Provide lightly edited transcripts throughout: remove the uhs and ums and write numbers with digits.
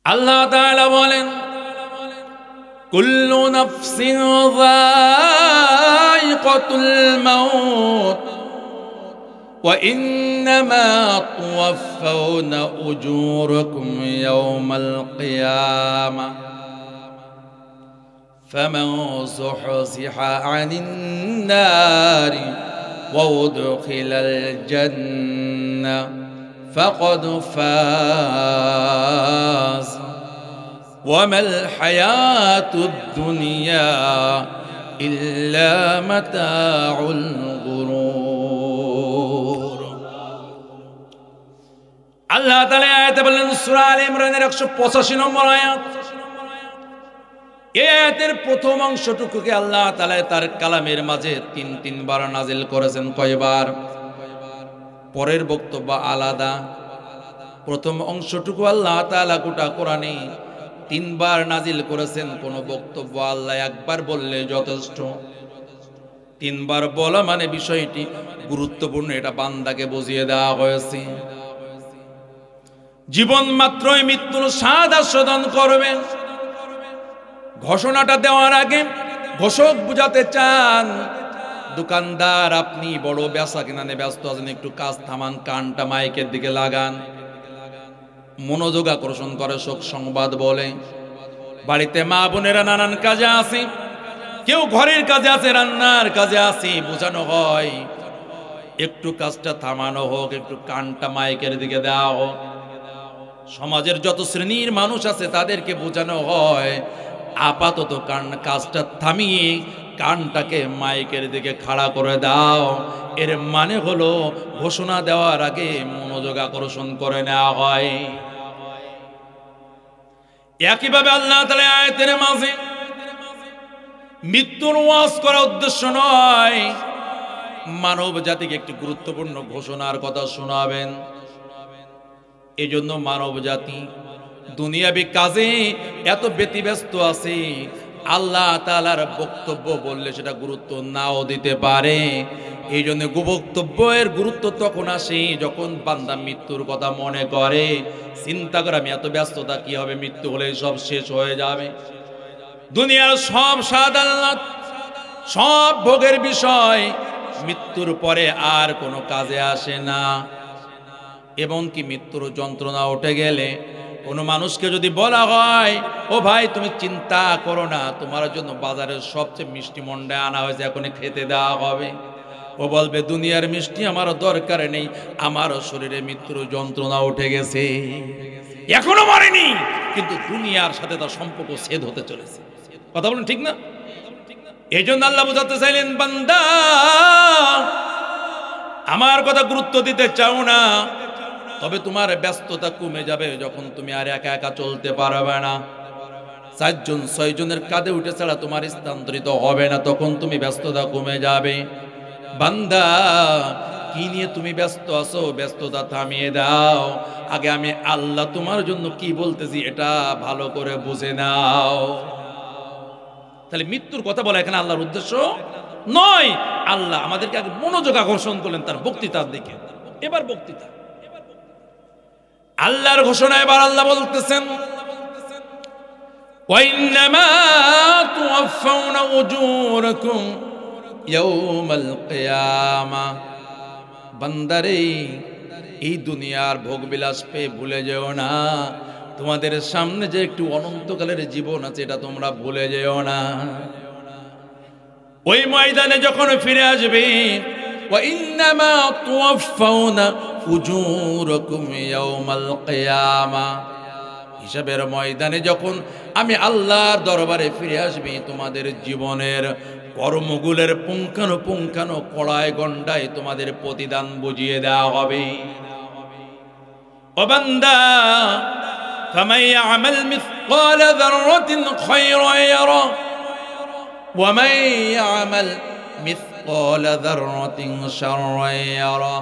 আল্লাহ তাআলা বলেন, কুল্লু নাফসিন যায়িকাতুল মাউত ওয়া ইন্নামা তুওয়াফাউনা উজুরাকুম ইয়াওমাল কিয়ামাহ ফামান যুহজিহা আনিন নারি ওয়া উদখিলাল জান্নাহ ফাকাদ ফাজ ওয়ামাল হায়াতুদ দুনিয়া ইল্লা মাতাউল গুরুর। আল্লাহ তাআলা আয়াতে বলেন, সূরা আলে ইমরানের 185 নম্বর আয়াত। এই আয়াতের প্রথম অংশটুকুকে আল্লাহ তাআলা তার কালামের মাঝে তিনবার নাজিল করেছেন। কয়বার? পরের বক্তব্য আলাদা। প্রথম অংশটুকু আল্লাহ তাআলা গোটা কোরআনে তিনবার নাজিল করেছেন। কোন বক্তব্য আল্লাহ একবার বললে যথেষ্ট। তিনবার বলা মানে বিষয়টি গুরুত্বপূর্ণ, এটা বান্দাকে বুঝিয়ে দেওয়া হয়েছে। জীবন মাত্রই মৃত্যুর স্বাদ আস্বাদন করবেন। ঘোষণাটা দেওয়ার আগে ঘোষক বুঝাতে চান, দোকানদার আপনি বড় বেচা কেনানে ব্যস্ত আছেন, একটু কাজ থামান, কানটা মাইকের দিকে লাগান, মনোযোগ আকর্ষণ করে শোক সংবাদ বলে। বাড়িতে মা বোনেরা নানান কাজে আছে, কেউ ঘরের কাজে আছে, রান্নার কাজে আছে, বোঝানো হয় একটু কাজটা থামানো হোক, একটু কানটা মাইকের দিকে দেওয়া হোক। সমাজের যত শ্রেণীর মানুষ আছে তাদেরকে বোঝানো হয় আপাতত কাজটা থামিয়ে কানটাকে মাইকের দিকে খাড়া করে দাও। এর মানে হলো ঘোষণা দেওয়ার আগে মনোযোগ আকর্ষণ করে নেওয়া হয়। একইভাবে আল্লাহ তাআলা আয়াতের মাঝে মৃত্যুর ওয়াজ করার উদ্দেশ্য নয়, মানব জাতিকে একটি গুরুত্বপূর্ণ ঘোষণার কথা শোনাবেন। এজন্য মানব জাতি দুনিয়াবি কাজে এত ব্যতিব্যস্ত আছে, আল্লাহ তাআলার বক্তব্য বললে সেটা গুরুত্ব নাও দিতে পারে। এই জন্য বক্তব্যের গুরুত্ব তখন আসে যখন বান্দা মৃত্যুর কথা মনে করে, চিন্তা করে আমি এত ব্যস্ততা কি হবে, মৃত্যু হলে সব শেষ হয়ে যাবে। দুনিয়ার সব স্বাদ আল্লাহ, সব ভোগের বিষয় মৃত্যুর পরে আর কোনো কাজে আসে না। এবং কি মৃত্যুর যন্ত্রণা উঠে গেলে কোনো মানুষকে যদি বলা হয়, ও ভাই তুমি চিন্তা করো না, তোমার জন্য বাজারের সবচেয়ে মিষ্টি মন্ডায় আনা হয়েছে, এখনই খেতে দেওয়া হবে, ও বলবে দুনিয়ার মিষ্টি আমার দরকার নেই, আমার শরীরে মৃত্যুর যন্ত্রণা উঠে গেছে, এখনো মরেনি, কিন্তু দুনিয়ার সাথে তার সম্পর্ক ছেদ হতে চলেছে। কথা বলেন ঠিক না? এই জন্য আল্লাহ বোঝাতে চাইলেন, বান্দা আমার কথা গুরুত্ব দিতে চাও না, তবে তোমার ব্যস্ততা কমে যাবে যখন তুমি আর একা একা চলতে পারবে না। 4 জন 6 জনের কাঁধে উঠে ছাড়া তোমার স্থানান্তরিত হবে না, তখন তুমি ব্যস্ততা কমে যাবে। বান্দা কি নিয়ে তুমি ব্যস্ত আছো, ব্যস্ততা থামিয়ে দাও, আগে আমি আল্লাহ তোমার জন্য কি বলতেছি এটা ভালো করে বুঝে নাও। তাহলে মৃত্যুর কথা বলা এখানে আল্লাহর উদ্দেশ্য নয়। আল্লাহ আমাদেরকে আগে মনোযোগ আকর্ষণ করলেন তার বক্তৃতার দিকে। এবার বক্তৃতা আল্লাহর ঘোষণা। এবার আল্লাহ বলতেছেন, ওয়াইন্নামা তুওয়াফাউনা উজুরাকুম ইয়াওমাল কিয়ামাহ। বান্দারে এই দুনিয়ার ভোগবিলাস পেয়ে ভুলে যেও না, তোমাদের সামনে যে একটু অনন্তকালের জীবন আছে এটা তোমরা ভুলে যেও না। ওই ময়দানে যখন ফিরে আসবে, ওয়াইন্নামা তুওয়াফাউনা উজুরাকুম ইয়াওমাল কিয়ামাহ, হিসাবের ময়দানে যখন আমি আল্লাহর দরবারে ফিরে আসবি, তোমাদের জীবনের কর্মগুলোর পুঙ্খানুপুঙ্খানু কড়ায় গন্ডায় তোমাদের প্রতিদান বুঝিয়ে দেওয়া হবে। ও বান্দা, ফামান ইয়ামাল মিসকালা যাররাতিন খায়রান ইয়ারা ওয়া মান ইয়ামাল মিসকালা যাররাতিন শাররান ইয়ারা।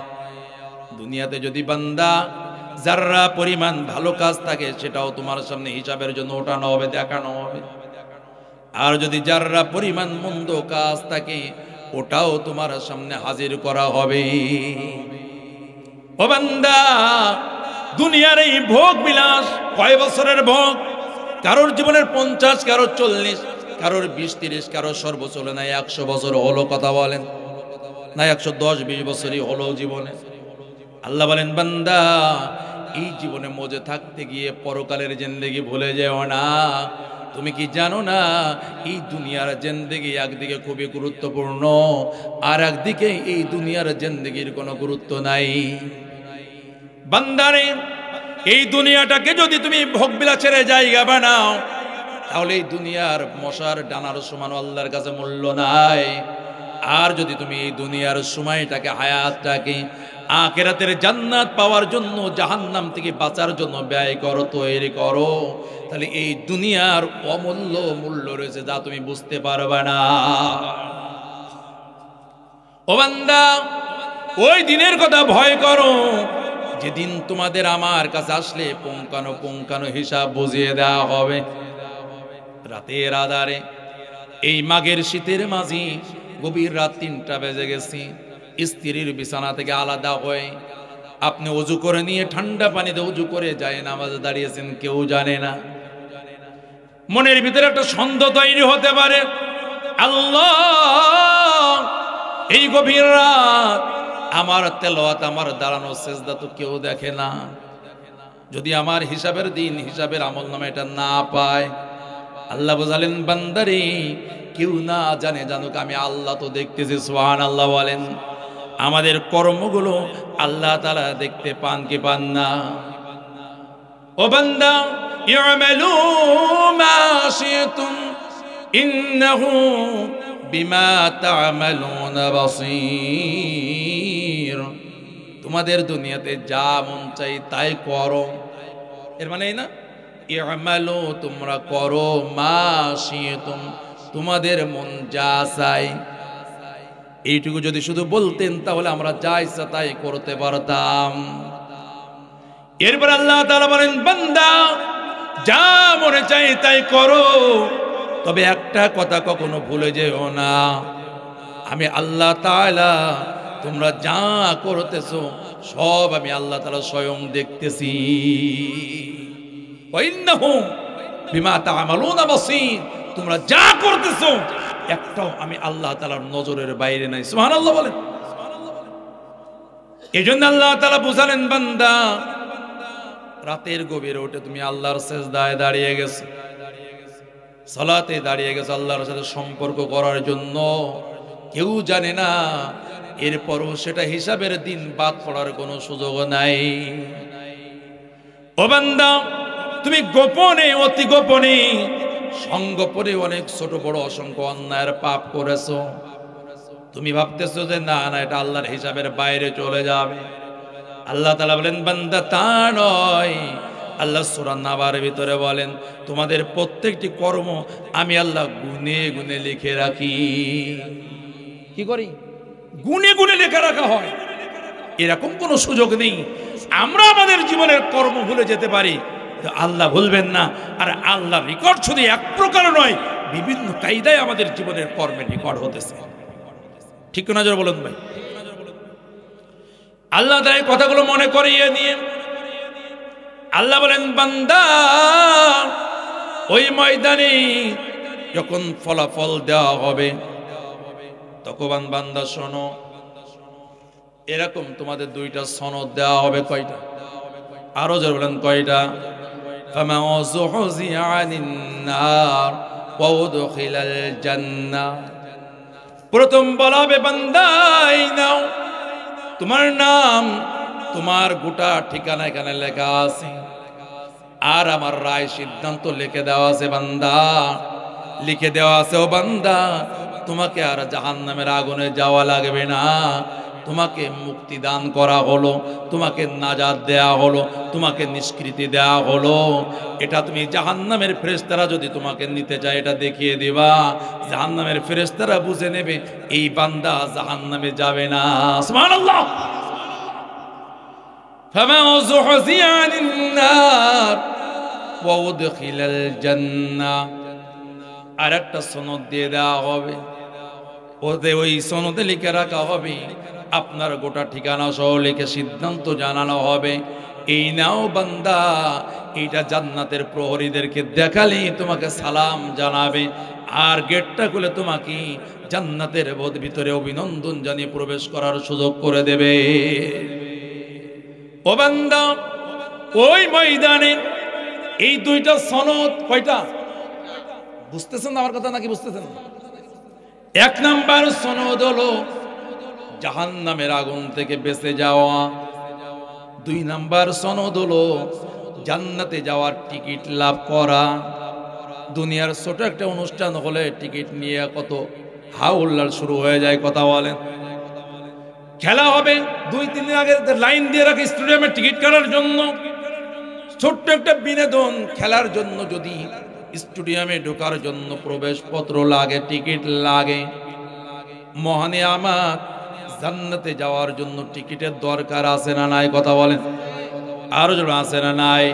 দুনিয়াতে যদি বান্দা যাররা পরিমাণ ভালো কাজ থাকে সেটাও তোমার সামনে হিসাবের জন্য ওঠানো হবে, দেখানো হবে। আর যদি যাররা পরিমাণ মন্দ কাজ থাকে ওটাও তোমার সামনে হাজির করা হবে। ও বান্দা, দুনিয়ার এই ভোগ বিলাস কয় বছরের ভোগ? কারোর জীবনের 50, কারোর 40, কারোর 20-30, কারোর সর্বোচ্চ হলো না 100 বছর হলো। কথা বলেন না, 110-20 বছরই হলো জীবনে। আল্লাহ বলেন বান্দা এই জীবনে মজে থাকতে গিয়ে পরকালের জিন্দেগি ভুলে যেও না। তুমি কি জানো না এই দুনিয়ার জিন্দেগি একদিকে খুবই গুরুত্বপূর্ণ, আর একদিকে এই দুনিয়ার জিন্দেগির কোনো গুরুত্ব নাই। বান্দারে এই দুনিয়াটাকে যদি তুমি ভোগবিলাসের জায়গা বানাও, তাহলে এই দুনিয়ার মশার ডানার সমান আল্লাহর কাছে মূল্য নাই। আর যদি তুমি এই দুনিয়ার সময়টাকে, হায়াতটাকে আখিরাতের জান্নাত পাওয়ার জন্য, জাহান্নাম থেকে বাঁচার জন্য ব্যয় করো, তৈরি করো, তাহলে এই দুনিয়ার অমূল্য মূল্য রয়েছে যা তুমি বুঝতে পারবে না। ও বান্দা, ওই দিনের কথা ভয় করো যেদিন তোমাদের আমার কাছে আসলে পুঙ্খানু হিসাব বুঝিয়ে দেওয়া হবে। রাতের আধারে এই মাঘের শীতের মাঝে গভীর রাত 3টা বেজে গেছে, স্ত্রীর বিছানা থেকে আলাদা হয়ে আপনি অজু করে নিয়ে ঠান্ডা পানিতে অজু করে যায় নামাজে দাঁড়িয়েছেন, কেউ জানে না। মনের ভিতরে একটা সন্দেহ তৈরি হতে পারে, আল্লাহ এই গভীর রাত আমার তেলাওয়াত, আমার দাঁড়ানো সেজদা তো কেউ দেখে না। যদি আমার হিসাবের দিন, হিসাবের আমলনামা এটা না পায়, আল্লাহ বোঝালেন বান্দারে কেউ না জানে জানুক, আমি আল্লাহ তো দেখতেছি। সুবহানাল্লাহ বলেন। আমাদের কর্মগুলো আল্লাহ তাআলা দেখতে পান কি পান না? ও বান্দা, ইউমালু মা শিতুম ইন্নাহু বিমা তা'মালুনা বাসীর। তোমাদের দুনিয়াতে যা মন চাই তাই করো, এর মানে এই না ইউমালু, তোমরা করো, মা শিতুম, তোমাদের মন যা চাই। এইটুকু যদি শুধু বলতেন তাহলে আমরা যা ইচ্ছা তাই করতে পারতাম। এরপর আল্লাহ তাআলা বলেন বান্দা যা মনে চাই তাই করো, তবে একটা কথা কখনো ভুলে যেও না, আমি আল্লাহ তাআলা তোমরা যা করতেছো সব আমি আল্লাহ তাআলা স্বয়ং দেখতেছি। ওয়া ইন্নাহুম বিমা তা'মালুনা বাসীর, তোমরা যা করতেছো একটাও আমি আল্লাহ তাআলার নজরের বাইরে নাই। সুবহানাল্লাহ বলেন। এজন্য আল্লাহ তাআলা বুঝালেন বান্দা রাতের গভীরে উঠে তুমি আল্লাহর সিজদায় দাঁড়িয়ে গেছো, সালাতে দাঁড়িয়ে গেছো আল্লাহর সাথে সম্পর্ক করার জন্য, কেউ জানে না। এরপরও সেটা হিসাবের দিন বাদ পড়ার কোনো সুযোগ নাই। ও বান্দা, তুমি গোপনে, অতি গোপনে, সংগোপনে অনেক ছোট বড় অসংখ্য অন্যায়ের পাপ করেছো। তুমি ভাবতেছো যে না না এটা আল্লাহর হিসাবের বাইরে চলে যাবে। আল্লাহ তাআলা বলেন বান্দা তা নয়। আল্লাহ সূরা নাবার ভিতরে বলেন তোমাদের প্রত্যেকটি কর্ম আমি আল্লাহ গুনে গুনে লিখে রাখি। কি করি? গুনে গুনে লেখা রাখা হয়। এরকম কোনো সুযোগ নেই আমরা আমাদের জীবনের কর্ম ভুলে যেতে পারি, আল্লাহ ভুলবেন না। আর আল্লাহ রেকর্ড শুধু এক প্রকার নয়, বিভিন্ন কায়দায় আমাদের জীবনের কর্মের রেকর্ড হতেছে। ঠিক না জোরে বলুন ভাই। আল্লাহ তাই কথাগুলো মনে করিয়ে নিয়ে আল্লাহ বলেন বান্দা ওই ময়দানে যখন ফলাফল দেওয়া হবে তখন বান্দা শোনো, এরকম তোমাদের দুইটা সনদ দেওয়া হবে। কয়টা? আরো জোরে বলেন কয়টা? ফামান যুহজিয়া আনিন নার ওয়া উদখিলাল জান্নাহ। প্রথম বলা হবে বান্দা এই নাও তোমার নাম, তোমার গোটা ঠিকানা এখানে লেখা আছে, আর আমার রায় সিদ্ধান্ত লিখে দেওয়া আছে বান্দা, লিখে দেওয়া আছে ও বান্দা তোমাকে আর জাহান্নামের আগুনে যাওয়া লাগবে না, তোমাকে মুক্তি দান করা হলো, তোমাকে নাজাত দেয়া হলো, তোমাকে নিষ্কৃতি দেয়া হলো। এটা তুমি জাহান্নামের ফেরেশতারা যদি তোমাকে নিতে চায় এটা দেখিয়ে দিবা, জাহান্নামের ফেরেশতারা বুঝে নেবে এই বান্দা জাহান্নামে যাবে না। সুবহানাল্লাহ। ফামান যুহজিয়া আনিন নার ওয়া উদখিলাল জান্নাহ। আরেকটা সনদ দিয়ে দেওয়া হবে, ওই সনদে লিখে রাখা হবে আপনার গোটা ঠিকানা সহ লিখে সিদ্ধান্ত জানানো হবে এই নাও বান্দা, এইটা জান্নাতের প্রহরীদেরকে দেখালেই তোমাকে সালাম জানাবে, আর গেটটা খুলে তোমাকে জান্নাতের ভিতরে অভিনন্দন জানিয়ে প্রবেশ করার সুযোগ করে দেবে। ও বান্দা, ওই ময়দানে এই দুইটা সনদ কয়টা বুঝতেছেন আমার কথা নাকি বুঝতেছেন? এক নাম্বার সনদ হলো জাহান্নামের আগুন থেকে বেঁচে যাওয়া। দুই নাম্বার সনদ হলো জান্নাতে যাওয়ার টিকিট লাভ করা। দুনিয়ার ছোট একটা অনুষ্ঠান হলে টিকিট নিয়ে কত হাউল্লার শুরু হয়ে যায়, কথা বলেন। খেলা হবে 2-3 দিন আগে লাইন দিয়ে রাখে স্টেডিয়ামে টিকিট কাটার জন্য। ছোট্ট একটা বিনোদন খেলার জন্য যদি স্টেডিয়ামে ঢোকার জন্য প্রবেশপত্র লাগে, টিকিট লাগে, মহানে আমার জান্নাতে যাওয়ার জন্য টিকিটের দরকার আছে না নাই, কথা বলেন। আরো জন আছে না নাই?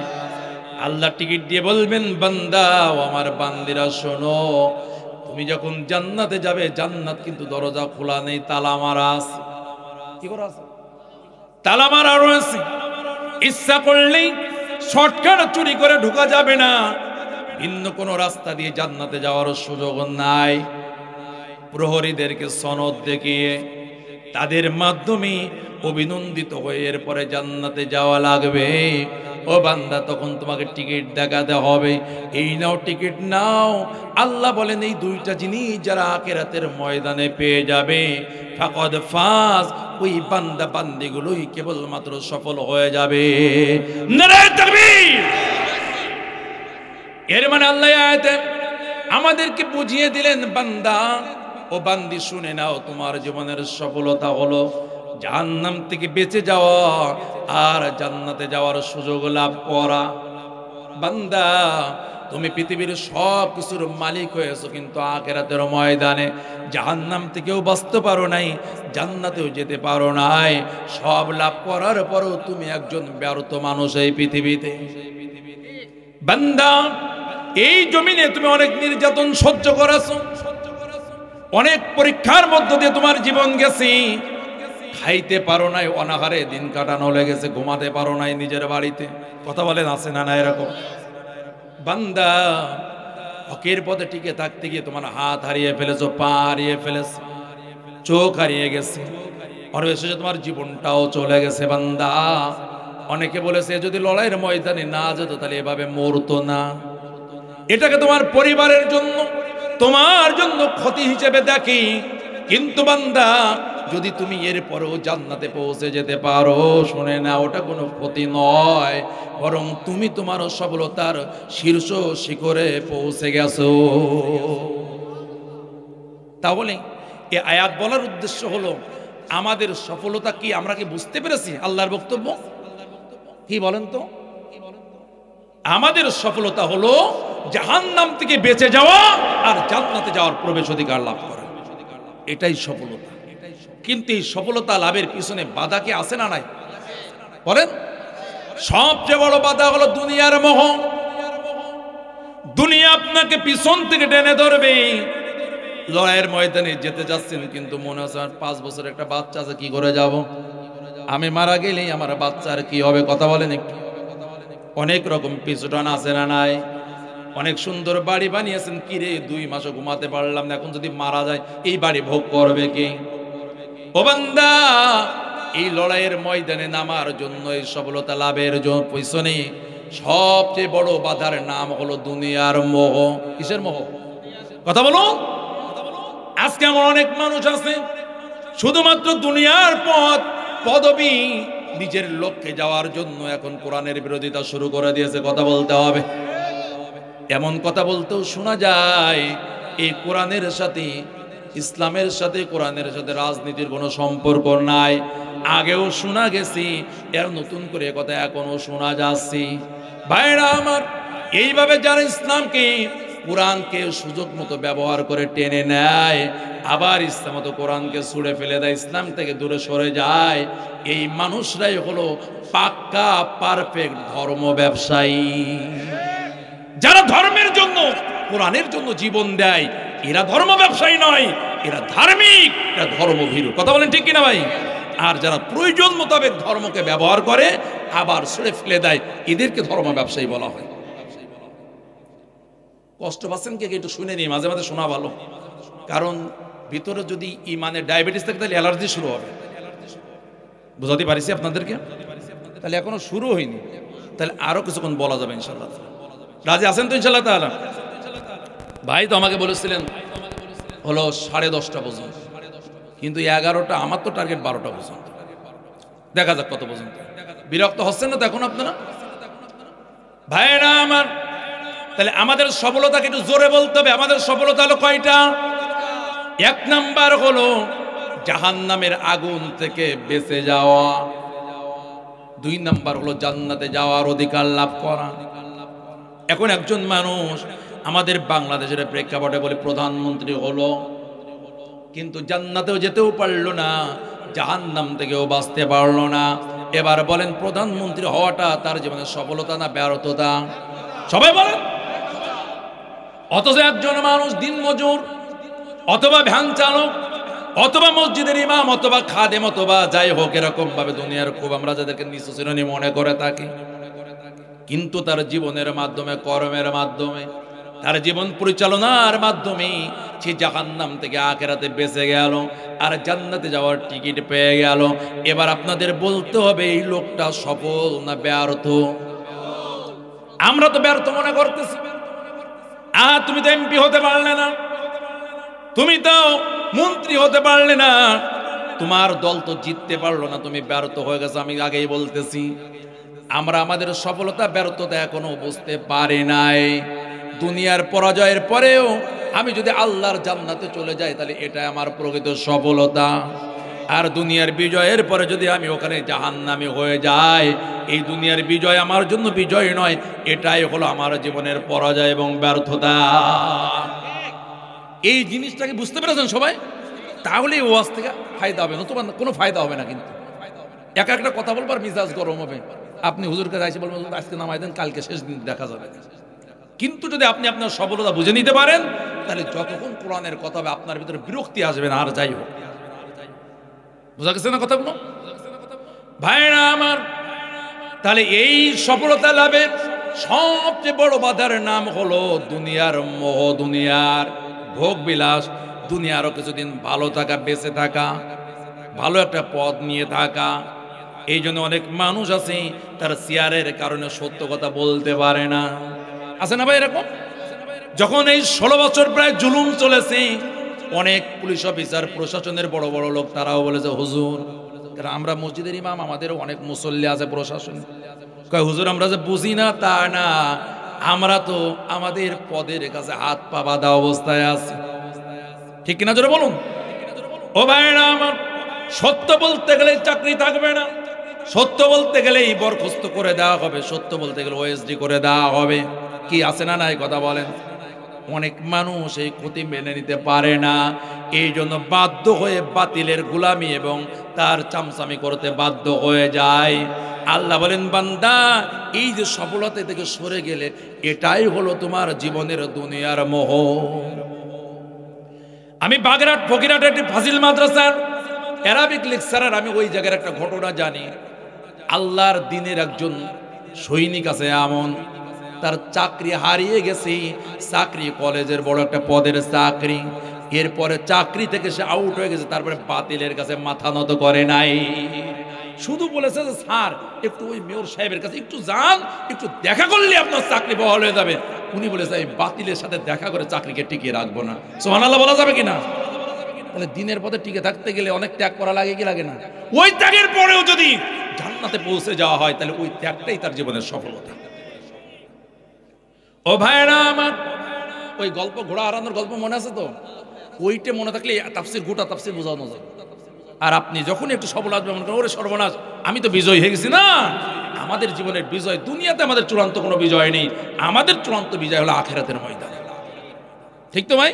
আল্লাহ টিকিট দিয়ে বলবেন, বান্দা ও আমার বান্দিরা শোনো, তুমি যখন জান্নাতে যাবে, জান্নাত কিন্তু দরজা খোলা নেই, তালা মারা আছে। কি করে আছে? তালা মারা রয়েছে। ইচ্ছা করলেই শর্টকাট চুরি করে ঢোকা যাবে না, ভিন্ন কোনো রাস্তা দিয়ে জান্নাতে যাওয়ার সুযোগ নাই। প্রহরীদেরকে সনদ দেখিয়ে তাদের মাধ্যমে অভিনন্দিত হয়ে এরপরে জান্নাতে যাওয়া লাগবে। ও বান্দা, তখন তোমাকে টিকিট দেখাতে হবে। এই নাও টিকিট নাও। আল্লাহ বলেন, এই দুইটা জিনিস যারা আখিরাতের ময়দানে পেয়ে যাবে, ফাকাদ ফাজ, ওই বান্দা বান্দিগুলোই কেবলমাত্র সফল হয়ে যাবে। নারায়ে তাকবীর। এর মানে আল্লাহ আয়াতে আমাদেরকে বুঝিয়ে দিলেন, বান্দা ও বান্দি শুনে নাও, তোমার জীবনের সফলতা হলো জাহান্নাম থেকে বেঁচে যাওয়া আর জান্নাতে যাওয়ার সুযোগ লাভ করা। বান্দা, তুমি পৃথিবীর সব কিছুর মালিক হয়েছো, কিন্তু আখিরাতের ময়দানে জাহান্নাম থেকেও বাঁচতে পারো নাই, জান্নাতেও যেতে পারো নাই। সব লাভ করার পরেও তুমি একজন ব্যর্থ মানুষ এই পৃথিবীতে। বান্দা, এই জমিনে তুমি অনেক নির্যাতন সহ্য করেছো, অনেক পরীক্ষার মধ্য দিয়ে তোমার জীবন গেছে। খাইতে পারো নাই, অনাহারে দিন কাটানো লেগেছে, ঘুমাতে পারো নাই নিজের বাড়িতে, কথা বলেন আছে না না এরকম? বান্দা, হকের পথে টিকে থাকতে গিয়ে তোমার হাত হারিয়ে ফেলেছো, পা হারিয়ে ফেলেছো, চোখ হারিয়ে গেছে, অবশেষে তোমার জীবনটাও চলে গেছে। বান্দা, অনেকে বলেছে যদি লড়াইয়ের ময়দানে না যেত তাহলে এভাবে মরতো না। এটাকে তোমার পরিবারের জন্য, তোমার জন্য ক্ষতি হিসেবে দেখি, কিন্তু বান্দা যদি তুমি এর পরেও জান্নাতে পৌঁছে যেতে পারো, শুনে না, ওটা কোনো ক্ষতি নয়, বরং তুমি তোমার সফলতার শীর্ষ শিখরে পৌঁছে গেছো। তাহলে এই আয়াত বলার উদ্দেশ্য হলো আমাদের সফলতা কি আমরা কি বুঝতে পেরেছি? আল্লাহর বক্তব্য কি বলেন তো? আমাদের সফলতা হলো জাহান্নাম থেকে বেঁচে যাওয়া আর জান্নাতে যাওয়ার প্রবেশ অধিকার লাভ করা, এটাই সফলতা। কিন্তু এই সফলতা লাভের পিছনে বাধা কি আছে না নাই বলেন? সবচেয়ে বড় বাধা হলো দুনিয়ার মোহ। দুনিয়া আপনাকে পিছন থেকে টেনে ধরবে। লড়াইয়ের ময়দানে যেতে যাচ্ছেন, কিন্তু মনে হচ্ছে 5 বছর একটা বাচ্চা আছে, কি করে যাব? আমি মারা গেলেই আমার বাচ্চার কি হবে? কথা বলেন একটু। অনেক রকম পিছুটান আছে না নাই? অনেক সুন্দর বাড়ি বানিয়েছেন, কি রে 2 মাসও ঘুমাতে পারলাম না, এখন যদি মারা যায় এই বাড়ি ভোগ করবে কে? ও বান্দা, এই লড়াইয়ের ময়দানে নামার জন্য, এই সফলতা লাভের জন্য পিছনে সবচেয়ে বড় বাধার নাম হলো দুনিয়ার মোহ। কিসের মোহ? কথা বলো। আজকে আমার অনেক মানুষ আছে শুধুমাত্র দুনিয়ার পথ, পদবি, নিজের লক্ষ্যে যাওয়ার জন্য এখন কোরআনের বিরোধিতা শুরু করে দিয়েছে। কথা বলতে হবে। এমন কথা বলতেও শোনা যায় এই কোরআনের সাথে, ইসলামের সাথে, কোরআনের সাথে রাজনীতির কোনো সম্পর্ক নাই। আগেও শোনা গেছি, এর নতুন করে কথা এখনো শোনা যাচ্ছে। ভাইরা আমার, এইভাবে যারা ইসলামকে, কোরআনকে সুযোগ মতো ব্যবহার করে টেনে নেয়, আবার ইসলাম মতো কোরআনকে ছুঁড়ে ফেলে দেয়, ইসলাম থেকে দূরে সরে যায়, এই মানুষরাই হলো পাক্কা পারফেক্ট ধর্ম ব্যবসায়ী। যারা ধর্মের জন্য, কোরআনের জন্য জীবন দেয়, এরা ধর্ম ব্যবসায়ী নয়, এরা ধার্মিক, এরা ধর্মভীরু। কথা বলেন ঠিক কিনা ভাই? আর যারা প্রয়োজন মোতাবেক ধর্মকে ব্যবহার করে আবার ছেড়ে ফেলে দেয়, এদেরকে ধর্ম ব্যবসায়ী বলা হয়। কষ্ট পাচ্ছেন কে একটু শুনে নিই, মাঝে মাঝে শোনা ভালো, কারণ ভিতরে যদি ইমানের ডায়াবেটিস থাকে তাহলে অ্যালার্জি শুরু হবে। বুঝাতে পারিছি আপনাদেরকে? তাহলে এখনো শুরু হয়নি, তাহলে আরো কিছুক্ষণ বলা যাবে ইনশাল্লাহ। রাজি আছেন তো ইনশাল্লাহ তাআলা? ভাই তো আমাকে বলেছিলেন হলো 10:30 পর্যন্ত, কিন্তু 11টা, আমার তো টার্গেট 12টা পর্যন্ত। দেখা যাক কত পর্যন্ত। বিরক্ত হচ্ছেন না তো এখন আপনারা? ভাইরা আমার, তাহলে আমাদের সফলতাকে একটু জোরে বলতে হবে। আমাদের সফলতা হলো কয়টা? 1 নাম্বার হলো জাহান্নামের আগুন থেকে বেঁচে যাওয়া। 2 নাম্বার হলো জান্নাতে যাওয়ার অধিকার লাভ করা। এখন একজন মানুষ আমাদের বাংলাদেশের প্রেক্ষাপটে বলে প্রধানমন্ত্রী হলো, কিন্তু জান্নাতেও যেতেও পারলো না, জাহান্নাম থেকেও বাঁচতে পারলো না। এবার বলেন প্রধানমন্ত্রী হওয়াটা তার জীবনের সফলতা না ব্যর্থতা? সবাই বলেন। অথচ একজন মানুষ দিনমজুর অথবা ভ্যান চালক অথবা মসজিদের ইমাম অথবা খাদেম অথবা যাই হোক, এরকম ভাবে দুনিয়ার খুব আমরা যাদেরকে নিচু শ্রেণী মনে করে থাকি, কিন্তু তার জীবনের মাধ্যমে, কর্মের মাধ্যমে, তার জীবন পরিচালনার মাধ্যমে সে জাহান্নাম থেকে আখিরাতে বেঁচে গেল আর জান্নাতে যাওয়ার টিকিট পেয়ে গেল। এবার আপনাদের বলতে হবে এই লোকটা সফল না ব্যর্থ? আমরা তো ব্যর্থ মনে করতেছি। তুমি তো এমপি হতে পারলে না, তুমি তো মন্ত্রী হতে পারলে না, তোমার দল তো জিততে পারলো না, তুমি ব্যর্থ হয়ে গেছো। আমি আগেই বলতেছি, আমরা আমাদের সফলতা ব্যর্থতা এখনো বুঝতে পারি নাই। দুনিয়ার পরাজয়ের পরেও আমি যদি আল্লাহর জান্নাতে চলে যাই তাহলে এটা আমার প্রকৃত সফলতা। আর দুনিয়ার বিজয়ের পরে যদি আমি ওখানে জাহান্নামী হয়ে যাই, এই দুনিয়ার বিজয় আমার জন্য বিজয় নয়, এটাই হলো আমার জীবনের পরাজয় এবং ব্যর্থতা। এই জিনিসটাকে বুঝতে পেরেছেন সবাই? তাহলে এই ওয়াজ থেকে ফায়দা হবে, নতুবা কোনো ফায়দা হবে না। কিন্তু এক একটা কথা বলবার মিজাজ গরম হবে। আপনি হুজুর কাছে এসে বলবেন আজকে নামাই দেন, কালকে শেষ দিন দেখা যাবে। কিন্তু যদি আপনি আপনার সফলতা বুঝে নিতে পারেন, তাহলে যতক্ষণ কোরআনের কথা হবে আপনার ভিতরে বিরক্তি আসবে না। আর যাই হোক, বোঝা গেছে না কথাগুলো? ভাইরা আমার, তাহলে এই সফলতা লাভের সবচেয়ে বড় বাধার নাম হলো দুনিয়ার মোহ, দুনিয়ার ভোগ বিলাস, দুনিয়ারও কিছুদিন ভালো থাকা, বেঁচে থাকা, ভালো একটা পদ নিয়ে থাকা। এই জন্য অনেক মানুষ আছে তার চেয়ারের কারণে সত্য কথা বলতে পারে না। আছে না ভাই এরকম? যখন এই 16 বছর প্রায় জুলুম চলেছে, অনেক পুলিশ অফিসার, প্রশাসনের বড় বড় লোক তারাও বলেছে হুজুর, আমরা মসজিদের ইমাম, আমাদের অনেক মুসল্লি আছে, প্রশাসন কয় হুজুর আমরা যে বুঝি না তা না, আমরা তো আমাদের পদের কাছে হাত পা বাঁধা অবস্থায় আছি। ঠিক কিনা জোরে বলুন। ও ভাইরা আমার, সত্য বলতে গেলে চাকরি থাকবে না, সত্য বলতে গেলেই বরখাস্ত করে দেওয়া হবে, সত্য বলতে গেলে ওএসডি করে দেওয়া হবে। কি আছে না নাই কথা বলেন? অনেক মানুষ এই ক্ষতি মেনে নিতে পারে না, এই জন্য বাধ্য হয়ে বাতিলের গোলামি এবং তার চামচামি করতে বাধ্য হয়ে যায়। আল্লাহ বলেন বান্দা, এই যে সফলতা থেকে সরে গেলে, এটাই হলো তোমার জীবনের দুনিয়ার মোহ। আমি বাগেরহাট ফকিরহাটের একটি ফাজিল মাদ্রাসার অ্যারাবিক লেকচারার, আমি ওই জায়গার একটা ঘটনা জানি। আল্লাহর দিনের একজন সৈনিক আছে এমন, তার চাকরি হারিয়ে গেছে, চাকরি কলেজের বড় একটা পদের চাকরি, এরপরে চাকরি থেকে সে আউট হয়ে গেছে, তারপরে বাতিলের কাছে মাথা নত করে নাই, শুধু বলেছে যে স্যার একটু ওই মেয়র সাহেবের কাছে একটু যান, একটু দেখা করলে আপনার চাকরি বহাল হয়ে যাবে। উনি বলেছে এই বাতিলের সাথে দেখা করে চাকরিকে টিকিয়ে রাখবো না। সুবহানাল্লাহ বলা যাবে কিনা? তাহলে দিনের পথে টিকে থাকতে গেলে অনেক ত্যাগ করা লাগে কি লাগে না? ওই ত্যাগের পরেও যদি জান্নাতে পৌঁছে যাওয়া হয়, তাহলে ওই ত্যাগটাই তার জীবনের সফলতা। ও ভাইরা আমার, ওই গল্প ঘোড়া হারানোর গল্প মনে আছে তো? ওইটা মনে থাকলে তাফসির, গোটা তাফসির বোঝানো যায়। আর আপনি যখন একটু সফল আসবে মনে করেন ওরে সর্বনাশ, আমি তো বিজয় হয়ে গেছি। না, আমাদের জীবনের বিজয়, দুনিয়াতে আমাদের চূড়ান্ত কোনো বিজয় নেই, আমাদের চূড়ান্ত বিজয় হলো আখিরাতের ময়দানে। ঠিক তো ভাই?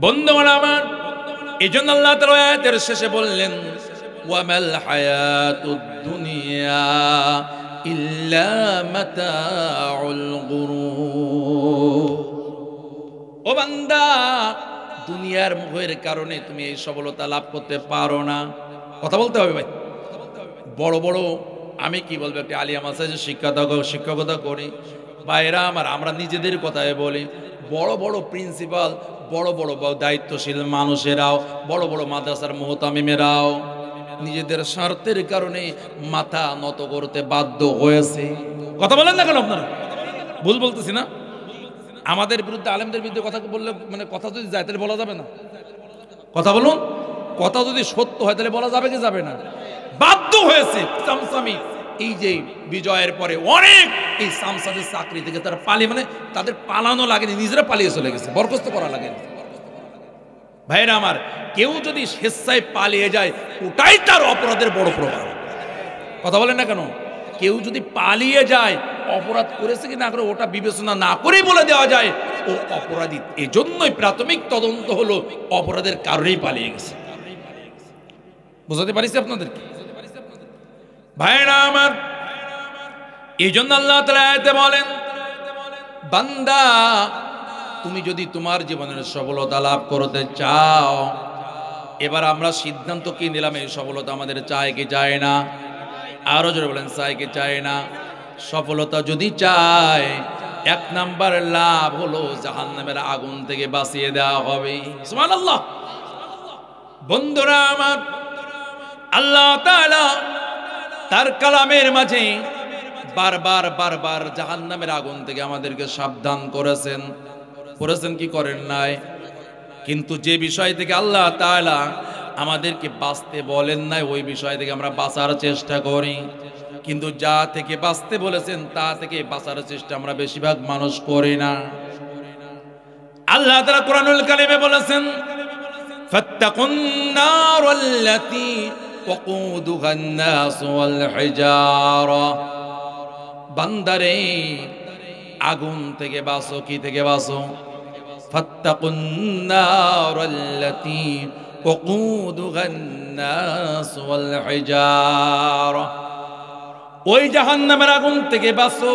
বন্ধুগণ আমার, এই জন্য আল্লাহ তাআলা আয়াতের শেষে বললেন ওয়ামাল হায়াতুদ দুনিয়া ইল্লা মাতাউল গুরুর। ও বান্দা, দুনিয়ার মোহের কারণে তুমি এই সফলতা লাভ করতে পারো না। কথা বলতে হবে ভাই। বড় বড় আমি কি বলবো, একটা আলিয়া মাদ্রাসায় শিক্ষকতা করি ভাইরা আমার, আমরা নিজেদের কথায় বলি, বড় বড় প্রিন্সিপাল, বড় বড় দায়িত্বশীল মানুষেরাও, বড় বড় মাদ্রাসার মুহতামিমেরাও নিজেদের স্বার্থের কারণে মাথা নত করতে বাধ্য হয়েছে। কথা বলেন না কেন আপনারা? ভুল বলতেছি না? আমাদের বিরুদ্ধে, আলেমদের বিরুদ্ধে কথা বললে, মানে কথা যদি যায় তাহলে বলা যাবে না? কথা বলুন, কথা যদি সত্য হয় তাহলে বলা যাবে কি যাবে না? বাধ্য হয়েছে সামসামি। এই যে বিজয়ের পরে অনেক এই সামসামের চাকরি থেকে তারা পালিয়ে, মানে তাদের পালানো লাগেনি, নিজেরা পালিয়ে চলে গেছে, বরখাস্ত করা লাগেনি। ভাইরা আমার, কেউ যদি স্বেচ্ছায় পালিয়ে যায় ওটাই তার অপরাধের বড় প্রমাণ। কথা বলেন না কেন? কেউ যদি পালিয়ে যায়, অপরাধ করেছে কি না করে ওটা বিবেচনা না করেই বলে দেওয়া যায় ও অপরাধী। এজন্যই প্রাথমিক তদন্ত হলো অপরাধের কারণেই পালিয়ে গেছে। বুঝাতে পারিস আপনাদেরকে? ভাইরা আমার, এই জন্য আল্লাহ তাআলা আয়াতে বলেন, বান্দা তুমি যদি তোমার জীবনের সফলতা লাভ করতে চাও, এবার আমরা সিদ্ধান্ত কি নিলাম, এই সফলতা আমাদের চাই কি চায় না? আরো জোরে বলেন, চাই কি চায় না? সফলতা যদি চায়, এক নাম্বার লাভ হলো জাহান্নামের আগুন থেকে বাঁচিয়ে দেওয়া হবে। সুবহানাল্লাহ। বন্ধুরা আমার, আল্লাহ তাআলা তার কালামের মাঝে বারবার বারবার জাহান্নামের আগুন থেকে আমাদেরকে সাবধান করেছেন কি করেন নাই? কিন্তু যে বিষয় থেকে আল্লাহ তাআলা আমাদেরকে বাঁচতে বলেন নাই, ওই বিষয় থেকে আমরা বাঁচার চেষ্টা করি। কিন্তু যা থেকে বাঁচতে বলেছেন তা থেকে বাঁচার চেষ্টা আমরা বেশিরভাগ মানুষ করি না। আল্লাহ তাআলা কোরআনুল কারীমে বলেছেন, ফাত্তাকুন নারাল্লাতী ওয়াকুদুহান নাস ওয়াল হিজারা। বান্দারে, আগুন থেকে বাঁচো। কি থেকে বাঁচো? ফাত্তাকুন নারাল্লাতী ওয়াকুদুহান নাস ওয়াল হিজারা। ওই জাহান্নামের আগুন থেকে বাঁচো,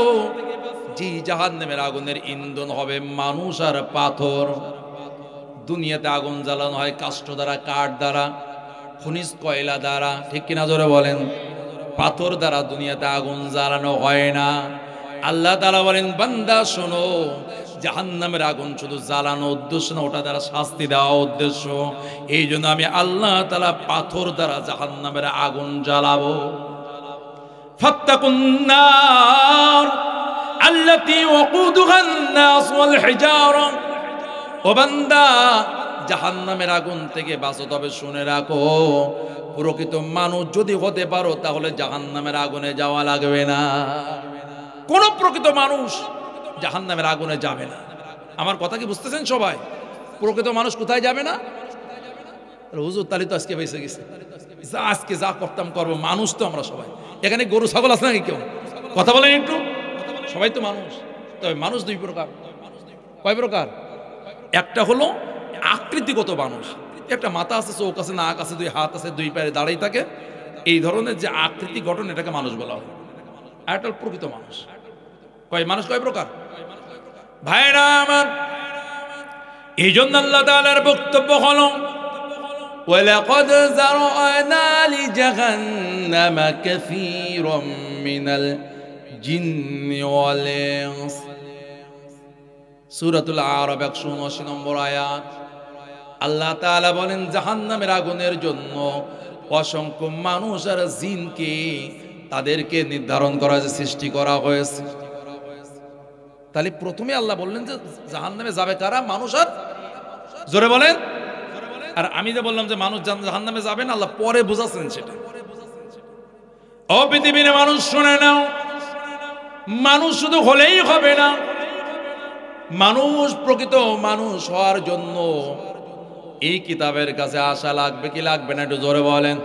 যে জাহান্নামের আগুনের ইন্ধন হবে মানুষ আর পাথর। দুনিয়াতে আগুন জ্বালানো হয় কাষ্ঠ দ্বারা, কাঠ দ্বারা, খনিজ কয়লা দ্বারা, ঠিক কিনা জোরে বলেন? পাথর দ্বারা দুনিয়াতে আগুন জ্বালানো হয় না। আল্লাহ তাআলা বলেন, বান্দা শোনো, জাহান্নামের আগুন শুধু জ্বালানো উদ্দেশ্য না, ওটা দ্বারা শাস্তি দেওয়া উদ্দেশ্য। এই জন্য আমি আল্লাহ তাআলা পাথর দ্বারা জাহান্নামের আগুন জ্বালাবো। ফাত্তাকুন নার আল্লাতী ওয়াকুদুহান নাস ওয়াল হিজারা। ও বান্দা, জাহান্নামের আগুন থেকে বাঁচো। তবে শুনে রাখো, প্রকৃত মানুষ যদি হতে পারো তাহলে জাহান্নামের আগুনে যাওয়া লাগবে না। কোন প্রকৃত মানুষ জাহান্নামের আগুনে যাবে না। আমার কথা কি বুঝতেছেন সবাই? প্রকৃত মানুষ কোথায় যাবে না? হুজুর তালি তো আজকে বেঁচে গেছে, আজকে যা করতাম করবো। মানুষ তো আমরা সবাই। এখানে গরু ছাগল আছে নাকি কেউ? কথা বলেন একটু। সবাই তো মানুষ। তবে মানুষ দুই প্রকার। কয় প্রকার? একটা হলো আকৃতিগত মানুষ, একটা মাথা আছে, চোখ আছে, নাক আছে, দুই হাত আছে, দুই পায়ে দাঁড়িয়ে থাকে, এই ধরনের যে আকৃতি গঠন, এটাকে মানুষ বলা হয়। আর একটা প্রকৃত মানুষ। মানুষ কয় প্রকার? ভাইরা আমার, এই জন্য আল্লাহ তাআলার বক্তব্য হলো, ওয়ালাকাদ যারানা লিজাহান্নামা কাসীরাম মিনাল জিন্নি ওয়াল ইনস। সূরাতুল আরাফ 179 নম্বর আয়াত। আল্লাহ তাআলা বলেন, জাহান্নামের আগুনের জন্য অসংখ্য মানুষ আর জিনকে তাদেরকে নির্ধারণ করা হয়েছে, সৃষ্টি করা হয়েছে। তাহলে প্রথমে আল্লাহ বললেন যে জাহান্নামে যাবে কারা? মানুষ আর, জোরে বলেন। আর আমি যে বললাম যে মানুষ জাহান্নামে যাবে না, আল্লাহ পরে বোঝাচ্ছেন সেটা। ও পৃথিবীর মানুষ শুনে নাও, মানুষ শুধু হলেই হবে না। মানুষ, প্রকৃত মানুষ হওয়ার জন্য এই কিতাবের কাছে আসা লাগবে কি লাগবে না? একটু জোরে বলেন।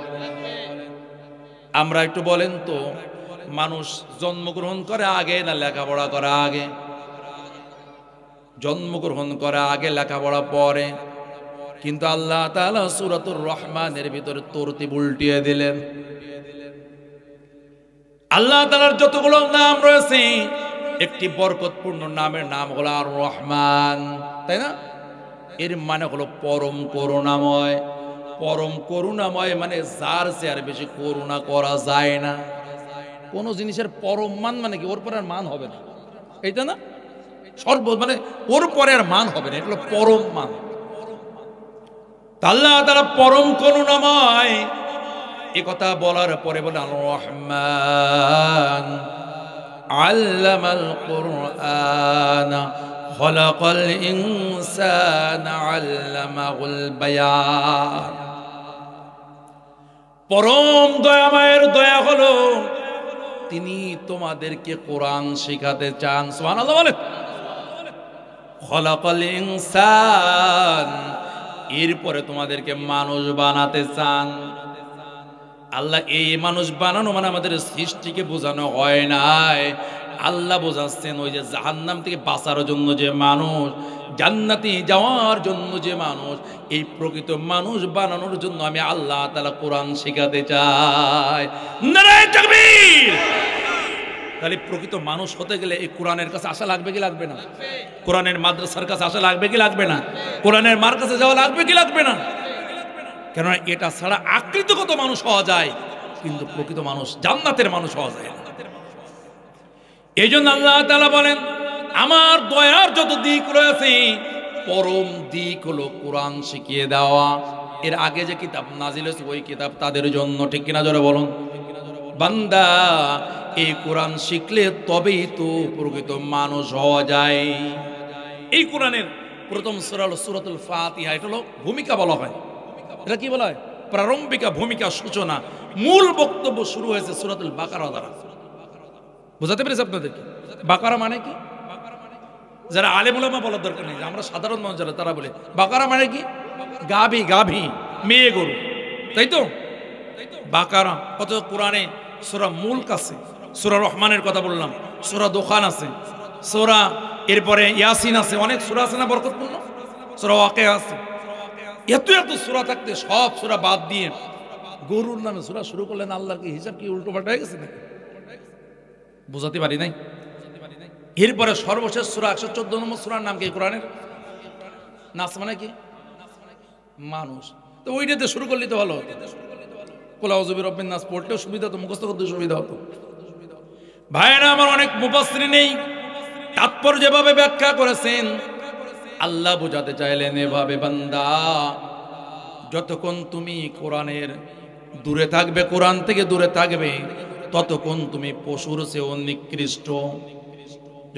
আমরা একটু বলেন তো, মানুষ জন্মগ্রহণ করে আগে না লেখাপড়া করা আগে? জন্মগ্রহণ করে আগে, লেখাপড়া পরে। কিন্তু আল্লাহ তাআলা সূরাতুর রহমানের ভিতরে তরতিব উল্টিয়ে দিলেন। আল্লাহ তাআলার যতগুলো নাম রয়েছে, একটি বরকতপূর্ণ নামের নাম হলো আর রহমান, তাই না? এর মানে হলো পরম করুণাময়। পরম করুণাময় মানে যার চেয়ে আর বেশি করুণা করা যায় না। কোনো জিনিসের পরম মান মানে কি ওর পরে আর মান হবে না, এইটা না মানে ওর পরে আর মান হবে না, এটা হলো পরম মান। আল্লাহ তাআলা পরম করুণাময়। এ কথা বলার পরে বলে আর রহমান আল্লামাল কুরআন খলাকাল ইনসানা আল্লামাহুল বায়ান। পরম দয়াময়ের দয়া হলো তিনি তোমাদেরকে কোরআন শেখাতে চান। সুবহানাল্লাহ বলে খলাকাল ইনসান, এরপরে তোমাদেরকে মানুষ বানাতে চান। আল্লাহ এই মানুষ বানানো মানে আমাদের সৃষ্টিকে বোঝানো হয় নাই, আল্লাহ বোঝাচ্ছেন ওই যে জাহান্নাম থেকে বাঁচার জন্য যে মানুষ, জান্নাতে যাওয়ার জন্য যে মানুষ, এই প্রকৃত মানুষ বানানোর জন্য আমি আল্লাহ তাআলা কোরআন শেখাতে চাই। নারায়ে তাকবীর। তাহলে প্রকৃত মানুষ হতে গেলে এই কোরআনের কাছে আসা লাগবে কি লাগবে না? কোরআনের মাদ্রাসার কাছে আসা লাগবে কি লাগবে না? কোরআনের মার কাছে যাওয়া লাগবে কি লাগবে না? কেননা এটা ছাড়া আকৃতিগত মানুষ হওয়া যায়, কিন্তু প্রকৃত মানুষ জান্নাতের মানুষ হওয়া যায় না। এই জন্য আল্লাহ তাআলা বলেন আমার দয়ার যত দিক রয়েছে পরম দিক হলো কোরআন শিখিয়ে দেওয়া। এর আগে যে কিতাব নাজিল হয়েছে ওই কিতাব তাদের জন্য, ঠিক কিনা জোরে বলুন। বান্দা এই কোরআন শিখলে তবেই তো প্রকৃত মানুষ হওয়া যায়। এই কোরআনের প্রথম সূরা হলো সূরাতুল ফাতিহা। এটা হলো ভূমিকা বলা হয়, এটা কি বলা হয়? প্রারম্ভিকা ভূমিকা, সূচনা। মূল বক্তব্য শুরু হয়েছে সূরাতুল বাকারা দ্বারা। বুঝাতে পেরেছি আপনাদেরকে? বাকারা মানে কি? যারা আলেম উলামা বলার দরকার নেই, আমরা সাধারণ মানুষ যারা তারা বলে বাকারা মানে কি? গাভী, গাভী মেয়ে গরু, তাই তো বাকারা। কত কোরআনে সূরা মুলক আছে, সূরা রহমানের কথা বললাম, সূরা দোখান আছে, সূরা এরপরে ইয়াসিন আছে, অনেক সূরা আছে না বরকতপূর্ণ, সূরা ওয়াকিয়া আছে। এত এত সূরা থাকতে সব সূরা বাদ দিয়ে গরুর নামে সূরা শুরু করলেন, আল্লাহর কি হিসাব কি উল্টো পাল্টা হয়ে গেছে নাকি? বুঝাতে পারি নাই? এরপরে সর্বশেষ সূরা 114 নম্বর সূরার নাম কি কোরআনের? নাস মানে কি? মানুষ। তো ওইটাতে শুরু করলে তো ভালো হতো। কুল আউযু বিরাব্বিন নাস পড়তেও সুবিধা হতো, মুখস্থ করতে সুবিধা হতো। ভাইরা আমার, অনেক মুফাসসিরিন নেই তাৎপর্য যেভাবে ব্যাখ্যা করেছেন, আল্লাহ বোঝাতে চাইলেন এভাবে, বান্দা যতক্ষণ তুমি কোরআনের দূরে থাকবে, কোরআন থেকে দূরে থাকবে, ততক্ষণ তুমি পশুর চেয়েও নিকৃষ্ট।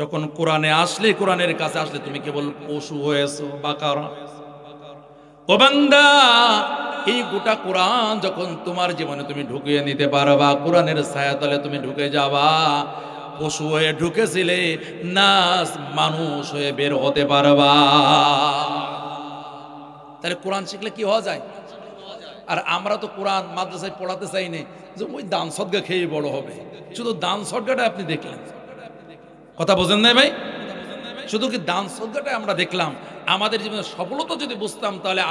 যখন কোরআনে আসলে, কোরআনের কাছে আসলে তুমি কেবল পশু হয়েছো। বাকারা। ও বান্দা, এই গোটা কোরআন যখন তোমার জীবনে তুমি ঢুকিয়ে নিতে পারবা, কোরআনের ছায়াতলে তুমি ঢুকে যাবা, পশু হয়ে ঢুকেছিলে, নাস মানুষ হয়ে বের হতে পারবা। তাহলে কোরআন শিখলে কি হওয়া যায়? আর আমরা তো কোরআন মাদ্রাসায় পড়াতে চাই না যে ওই দান সদকা খেয়ে বড় হবে। শুধু দান সদকাটা আপনি দেখলেন, কথা বোঝেন নাই ভাই? শুধু কি দান সদকাটা আমরা দেখলাম? আমাদের জীবনে সফলতা যদি বুঝতাম, তাহলে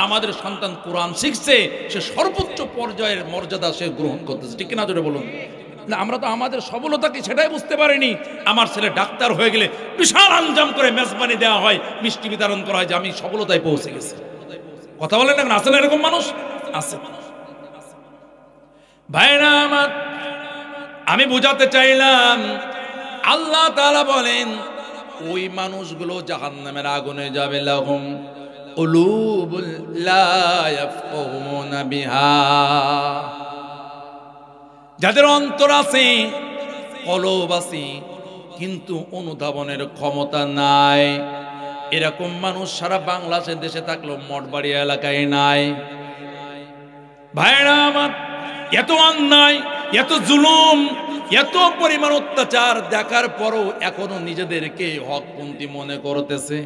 আমাদের সন্তান কোরআন শিখছে, সে সর্বোচ্চ পর্যায়ের মর্যাদা সে গ্রহণ করতেছে, ঠিক কিনা জোরে বলুন। আমরা তো আমাদের সফলতা কি সেটাই বুঝতে পারিনি। আমার ছেলে ডাক্তার হয়ে গেলে বিশাল আঞ্জাম করে মেজবানি দেওয়া হয়, মিষ্টি বিতরণ করা হয় যে আমি সফলতায় পৌঁছে গেছি। কথা বলেন না? আছে না এরকম মানুষ? আছে। ভাইরা আমার, আমি বুঝাতে চাইলাম, আল্লাহ তাআলা বলেন ওই মানুষগুলো জাহান্নামের আগুনে যাবে। লাহুম কুলুবুল লা ইয়াফকাহুনা বিহা, যাদের অন্তর আছে, কলব আছে, কিন্তু অনুধাবনের ক্ষমতা নাই। এরকম মানুষ সারা বাংলাদেশের দেশে থাকলেও মঠবাড়ি এলাকায় নাই। ভাইরা আমার, এত অন্যায়, এত জুলুম, এত পরিমাণ অত্যাচার দেখার পরও এখনো নিজেদেরকে হকপন্থী মনে করতেছে।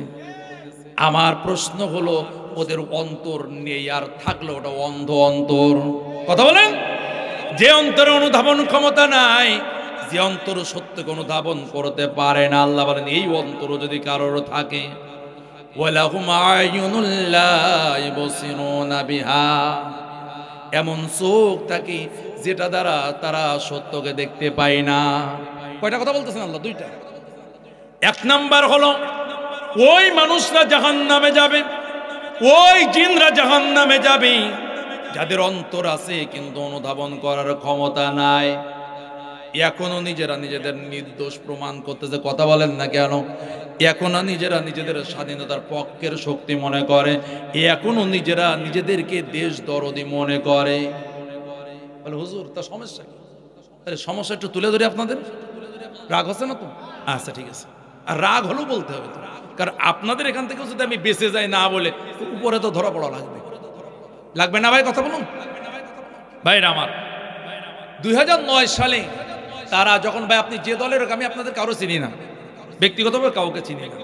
আমার প্রশ্ন হলো, ওদের অন্তর নেই, আর থাকলে ওটা অন্ধ অন্তর। কথা বলেন? যে অন্তরে অনুধাবন ক্ষমতা নাই, যে অন্তর সত্যকে অনুধাবন করতে পারে না, আল্লাহ বলেন এই অন্তর যদি কারোর থাকে, ওয়ালাহুম আয়ুনুল লা ইবসিরুনা বিহা, এমন চোখ থাকে যেটা দ্বারা তারা সত্যকে দেখতে পায় না। কয়টা কথা বলতেছেন আল্লাহ? দুইটা। এক নাম্বার হলো ওই মানুষরা জাহান্নামে যাবে, ওই জিনরা জাহান্নামে যাবে যাদের অন্তর আছে কিন্তু অনুধাবন করার ক্ষমতা নাই। এখনো নিজেরা নিজেদের নির্দোষ প্রমাণ করতেছে, কথা বলেন না কেন? এখনো নিজেরা নিজেদের স্বাধীনতার পক্ষের শক্তি মনে করে, এখনো নিজেরা নিজেদেরকে দেশ দরদি মনে করে। বলে হুজুর তা সমস্যা কি? তাহলে সমস্যা একটু তুলে ধরে আপনাদের। রাগ হচ্ছে না তো? আচ্ছা ঠিক আছে, আর রাগ হলেও বলতে হবে তো, কারণ আপনাদের এখান থেকে যদি আমি বেঁচে যাই না বলে, উপরে তো ধরা পড়া লাগবে, লাগবে না ভাই? কথা বলুন ভাইরা আমার। 2009 সালে তারা যখন, ভাই আপনি যে দলের, আমি আপনাদের কারো চিনি না, ব্যক্তিগতভাবে কাউকে চিনি না,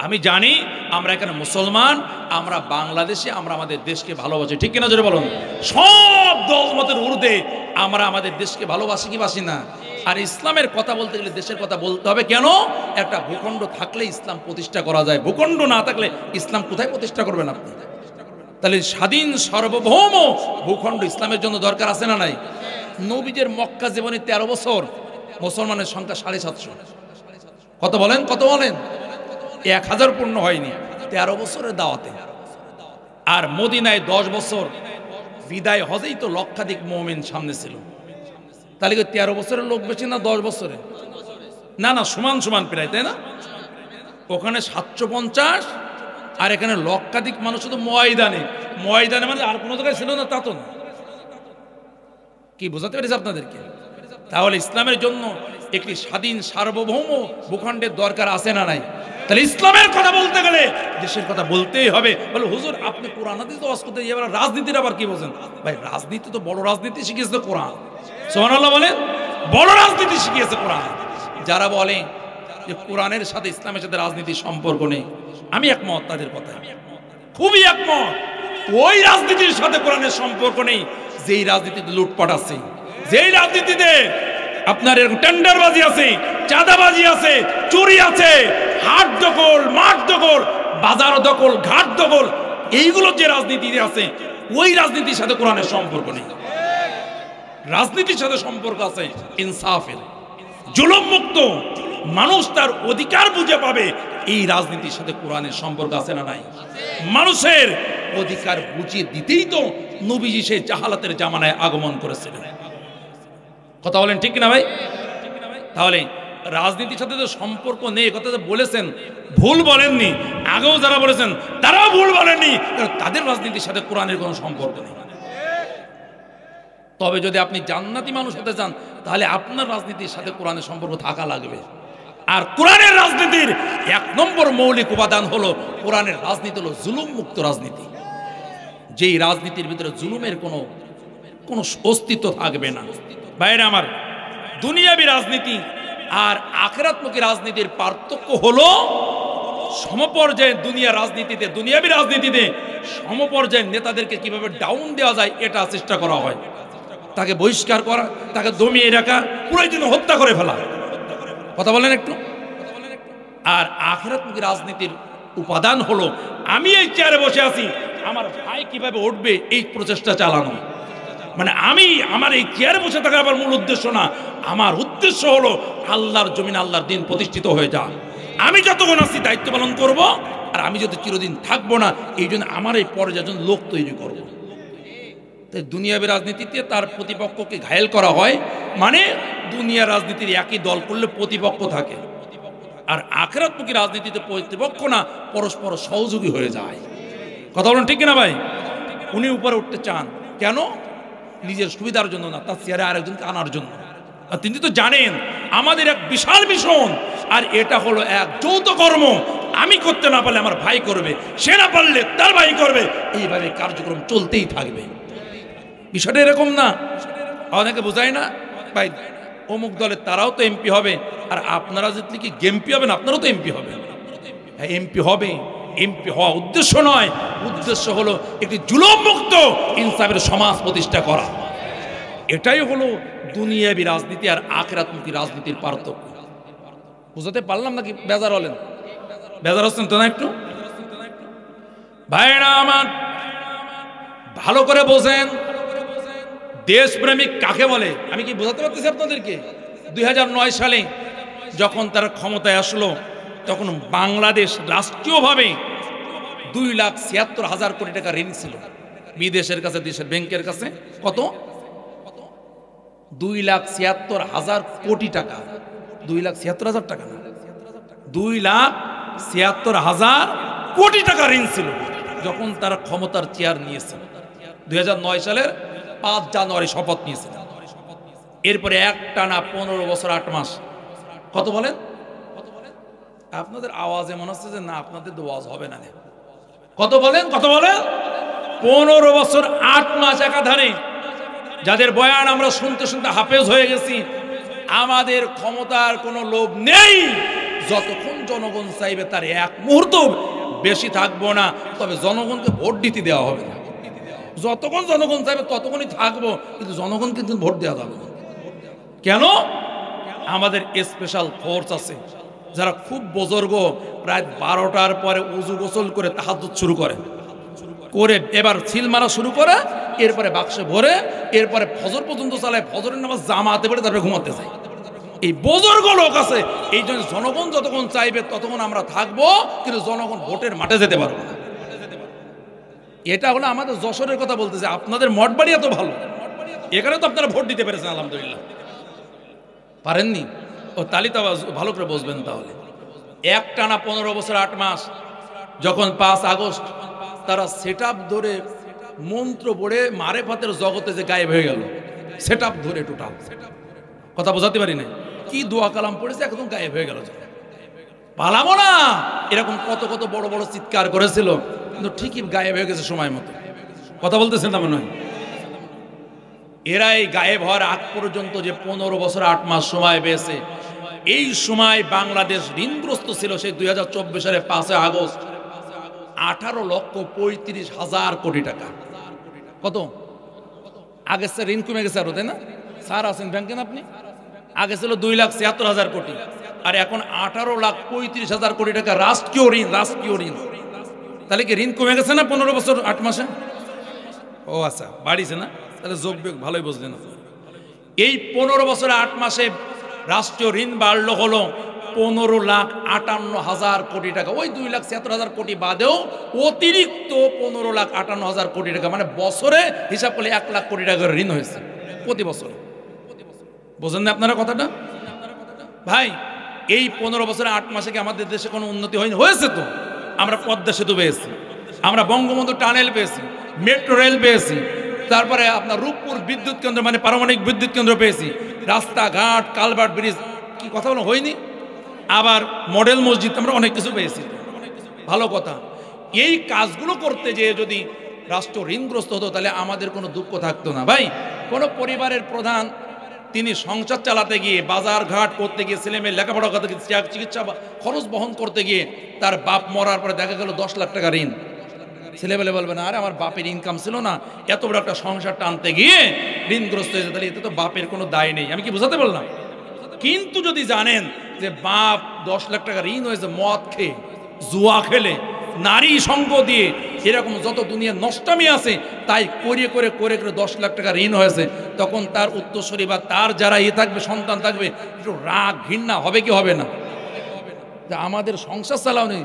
আমি জানি আমরা এখানে মুসলমান, আমরা বাংলাদেশে, আমরা আমাদের দেশকে ভালোবাসি, ঠিক কিনা জোরে বলুন? সব দল মতের ঊর্ধ্বে আমরা আমাদের দেশকে ভালোবাসি কি বাসি না? আর ইসলামের কথা বলতে গেলে দেশের কথা বলতে হবে। কেন? একটা ভূখণ্ড থাকলে ইসলাম প্রতিষ্ঠা করা যায়, ভূখণ্ড না থাকলে ইসলাম কোথায় প্রতিষ্ঠা করবেন আপনি? তাহলে স্বাধীন সার্বভৌম ভূখণ্ড ইসলামের জন্য দরকার আছে না নাই? নবীজের মক্কা জীবনে 13 বছর মুসলমানের সংখ্যা 750। কত বলেন, কত বলেন? 1000 পূর্ণ হয়নি 13 বছরের দাওয়াতে। আর মদিনায় 10 বছর, বিদায় হজেই তো লক্ষাধিক মুমিন সামনে ছিল। তাহলে 13 বছরের লোক বেশি না 10 বছরে? না না, সমান সমান প্রায়, তাই না? ওখানে 750 আর এখানে লক্ষাধিক মানুষ শুধু ময়দানে। ময়দানে মানে আর কোনো জায়গায় ছিল না তা তো না। কি বোঝাতে পেরেছি আপনাদেরকে? তাহলে ইসলামের জন্য একটি স্বাধীন সার্বভৌম ভূখণ্ডের দরকার আছে না নাই? তাহলে ইসলামের কথা বলতে গেলে দেশের কথা বলতেই হবে। বলে হুজুর আপনি কোরআন হাদিস ওয়াজ করতে, এবার রাজনীতির আবার কি বোঝেন? ভাই রাজনীতি তো, বড় রাজনীতি শিখিয়েছে কোরআন। সুবহানাল্লাহ বলেন, বড় রাজনীতি শিখিয়েছে কোরআন। যারা বলে যে কোরআনের সাথে ইসলামের সাথে রাজনীতির সম্পর্ক নেই, আমি একমত তাদের কথা, খুবই একমত। ওই রাজনীতির সাথে কোরআনের সম্পর্ক নেই যেই রাজনীতিতে লুটপাট আছে, যেই রাজনীতিতে আপনার এরকম টেন্ডারবাজি আছে, চাঁদাবাজি আছে, চুরি আছে, হাট দখল, মাঠ দখল, বাজার দখল, ঘাট দখল, এইগুলো যে রাজনীতি আছে, ওই রাজনীতির সাথে কোরআনের সম্পর্ক নেই। রাজনীতির সাথে সম্পর্ক আছে ইনসাফের, জুলুম মুক্ত মানুষ তার অধিকার বুঝে পাবে, এই রাজনীতির সাথে কোরআনের সম্পর্ক আছে না নাই? মানুষের অধিকার বুঝিয়ে দিতেই তো নবীজি সেই জাহালাতের জামানায় আগমন করেছিলেন। কথা বলেন ঠিক না ভাই? তাহলে রাজনীতির সাথে তো সম্পর্ক নেই, কথা বলেছেন, ভুল বলেননি। আগেও যারা বলেছেন তারাও ভুল বলেননি, তাদের রাজনীতির সাথে কোরআনের কোনো সম্পর্ক নেই। তবে যদি আপনি জান্নাতি মানুষ হতে চান, তাহলে আপনার রাজনীতির সাথে কোরআনের সম্পর্ক থাকা লাগবে। আর কোরআনের রাজনীতির 1 নম্বর মৌলিক উপাদান হলো, কোরআনের রাজনীতি হলো জুলুম মুক্ত রাজনীতি। যেই রাজনীতির ভিতরে জুলুমের কোনো অস্তিত্ব থাকবে না। ভাইরা আমার, দুনিয়াবী রাজনীতি আর আখিরাতমুখী রাজনীতির পার্থক্য হলো, সমপর্যায়ে দুনিয়াবী রাজনীতিতে সমপর্যায়ের নেতাদেরকে কিভাবে ডাউন দেওয়া যায় এটা চেষ্টা করা হয়। তাকে বহিষ্কার করা, তাকে দমিয়ে রাখা, প্রয়োজন হত্যা করে ফেলা। কথা বলেন একটু। আর আখিরাতমুখী রাজনীতির উপাদান হলো, আমি এই চেয়ারে বসে আছি, আমার ভাই কিভাবে উঠবে এই প্রচেষ্টা চালানো। মানে আমি আমার এই চেয়ারে বসে থাকার আমার মূল উদ্দেশ্য না, আমার উদ্দেশ্য হলো আল্লাহর জমিন, আল্লাহর দিন প্রতিষ্ঠিত হয়ে যা। আমি যতক্ষণ আছি দায়িত্ব পালন করব, আর আমি যদি চিরদিন থাকবো না, এই জন্য আমার এই পর্যায়ে লোক তৈরি করব। তাই দুনিয়াবী রাজনীতিতে তার প্রতিপক্ষকে ঘায়েল করা হয়, মানে দুনিয়া রাজনীতির একই দল করলে প্রতিপক্ষ থাকে, আর আখিরাতমুখী রাজনীতিতে প্রতিপক্ষ না, পরস্পর সহযোগী হয়ে যায়। কথা বলেন ঠিক কিনা ভাই? উনি উপরে উঠতে চান কেন? নিজের সুবিধার জন্য না, তার চেয়ারে আরেকজনকে আনার জন্য। আর তিনি তো জানেন আমাদের এক বিশাল মিশন, আর এটা হলো এক যৌথ কর্ম। আমি করতে না পারলে আমার ভাই করবে, সে না পারলে তার ভাই করবে, এইভাবে কার্যক্রম চলতেই থাকবে। বিষয়টা এরকম না, অনেকে বোঝায় না ভাই অমুক দলের তারাও তো এমপি হবে, আর আপনারা জিতলে কি এমপি হবেন? আপনারাও তো এমপি হবেন। হ্যাঁ এমপি হবে, এমপি হওয়া উদ্দেশ্য নয়, উদ্দেশ্য হলো একটি জুলুম মুক্ত ইনসাফের সমাজ প্রতিষ্ঠা করা। এটাই হলো দুনিয়াবী রাজনীতি আর আখিরাতমুখী রাজনীতির পার্থক্য। বুঝাতে পারলাম নাকি? বেজার হলেন? বেজার হচ্ছেন তো না একটু? ভাইরা আমার, ভালো করে বোঝেন দেশপ্রেমিক কাকে বলে। আমি কি বোঝাতে পারতেছি আপনাদেরকে? 2009 সালে যখন তারা ক্ষমতায় আসলো, তখন বাংলাদেশ রাষ্ট্রীয়ভাবে 2,76,000 কোটি টাকা ঋণ ছিল বিদেশের কাছে, দেশের ব্যাংকের কাছে। কত? 2,76,000 কোটি টাকা, 2,76,000 টাকা না, 2,76,000 কোটি টাকা ঋণ ছিল যখন তারা ক্ষমতার চেয়ার নিয়েছে। 2009 সালের 5 জানুয়ারি শপথ নিয়েছে। এরপরে একটানা 15 বছর 8 মাস, কত বলেন? আপনাদের আওয়াজে মনে হচ্ছে যে না, আপনাদের তো ওয়াজ হবে না। কত বলেন? কত বলেন? 15 বছর 8 মাস একাধারে, যাদের বয়ান আমরা শুনতে শুনতে হাফেজ হয়ে গেছি। আমাদের ক্ষমতার কোনো লোভ নেই, যতক্ষণ জনগণ চাইবে তার এক মুহূর্ত বেশি থাকবো না, তবে জনগণকে ভোট দিতে দেওয়া হবে না। যতক্ষণ জনগণ চাইবে ততক্ষণই থাকবো, কিন্তু জনগণকে কিন্তু ভোট দেওয়া যাবে না। কেন? আমাদের স্পেশাল ফোর্স আছে, যারা খুব বুজুর্গ, প্রায় 12টার পরে উজু গোসল করে তাহাজ্জুদ শুরু করে, এবার সিল মারা শুরু করে, এরপরে বাক্সে ভরে, এরপরে ফজর পর্যন্ত চালায়, ফজরের নামাজ জামাতে পড়ে তারপরে ঘুমাতে যায়। এই বুজুর্গ লোক আছে। এই জন্য জনগণ যতক্ষণ চাইবে ততক্ষণ আমরা থাকবো, কিন্তু জনগণ ভোটের মাঠে যেতে পারবো না। এটা হলো আমাদের যশোরের কথা বলতেছে। আপনাদের মঠবাড়ি এত ভালো, এখানে তো আপনারা ভোট দিতে পেরেছেন, আলহামদুলিল্লাহ। পারেননি? ও তালিতা ভালো করে বসবেন। তাহলে একটানা 15 বছর 8 মাস, যখন 5 আগস্ট তারা সেট আপ ধরে মন্ত্র পড়ে মারেফাতের জগতে যে গায়েব হয়ে গেল, সেট আপ ধরে টোটাল, কথা বোঝাতে পারি না, কি দোয়া কালাম পড়েছে, একদম গায়েব হয়ে গেল, পালাবো না, এরকম কত কত বড় বড় চিৎকার করেছিল, কিন্তু ঠিকই গায়েব হয়ে গেছে সময় মতো। কথা বলতেছেন না মনে হয়? এরা এই গায়েব হওয়ার আগ পর্যন্ত যে 15 বছর 8 মাস সময় পেয়েছে, এই সময় বাংলাদেশ ঋণগ্রস্ত ছিল। সেই 2024 সালে 5 আগস্ট 18,35,000 কোটি টাকা। কত? আগে স্যার ঋণ কমে গেছে আরো, তাই না? স্যার আছেন ব্যাংকে না আপনি? আগে ছিল 2,76,000 কোটি, আর এখন 18,35,000 কোটি টাকা রাষ্ট্রীয় ঋণ। রাষ্ট্রীয় ঋণ। তাহলে কি ঋণ কমে গেছে না 15 বছর 8 মাসে? ও আচ্ছা, বাড়িছে না? তাহলে যোগ বিয়োগ ভালোই বুঝলেন। এই 15 বছর 8 মাসে রাষ্ট্রীয় ঋণ বাড়লো হলো 15,58,000 কোটি টাকা। ওই 2,76,000 কোটি বাদেও অতিরিক্ত 15,58,000 কোটি টাকা, মানে বছরে হিসাব করলে 1 লাখ কোটি টাকার ঋণ হয়েছে প্রতি বছরে। বোঝেন না আপনারা কথাটা? ভাই, এই 15 বছরে 8 মাসে কি আমাদের দেশে কোনো উন্নতি হয়নি? হয়েছে তো। আমরা পদ্মা সেতু পেয়েছি, আমরা বঙ্গবন্ধু টানেল পেয়েছি, মেট্রো রেল পেয়েছি, তারপরে আপনার রূপপুর বিদ্যুৎ কেন্দ্র মানে পারমাণবিক বিদ্যুৎ কেন্দ্র পেয়েছি, রাস্তাঘাট, কালভার্ট, ব্রিজ, কি কথা বলো হয়নি? আবার মডেল মসজিদ, আমরা অনেক কিছু পেয়েছি। ভালো কথা। এই কাজগুলো করতে যেয়ে যদি রাষ্ট্র ঋণগ্রস্ত হতো, তাহলে আমাদের কোনো দুঃখ থাকতো না। ভাই, কোনো পরিবারের প্রধান তিনি সংসার চালাতে গিয়ে, বাজার ঘাট করতে গিয়ে, ছেলে মেয়ে লেখাপড়া করতে গিয়ে, চিকিৎসা খরচ বহন করতে গিয়ে তার বাপ মরার পরে দেখা গেল 10 লাখ টাকা ঋণ। ছেলেবেলে বলবে না, আরে আমার বাপের ইনকাম ছিল না, এত বড় একটা সংসার টানতে গিয়ে ঋণগ্রস্ত হয়েছে, তাহলে এতে তো বাপের কোনো দায় নেই। আমি কি বোঝাতে বললাম? কিন্তু যদি জানেন যে বাপ 10 লাখ টাকা ঋণ হয়েছে মদ খেয়ে, জুয়া খেলে, নারী সঙ্গ দিয়ে, এরকম যত দুনিয়া নষ্টামি আছে তাই করে করে করে করে 10 লাখ টাকা ঋণ হয়েছে, তখন তার উত্তরসূরি বা তার যারা থাকবে, সন্তান থাকবে, একটু রাগ ঘৃণা হবে কি হবে না? যে আমাদের সংসার চালাওনি,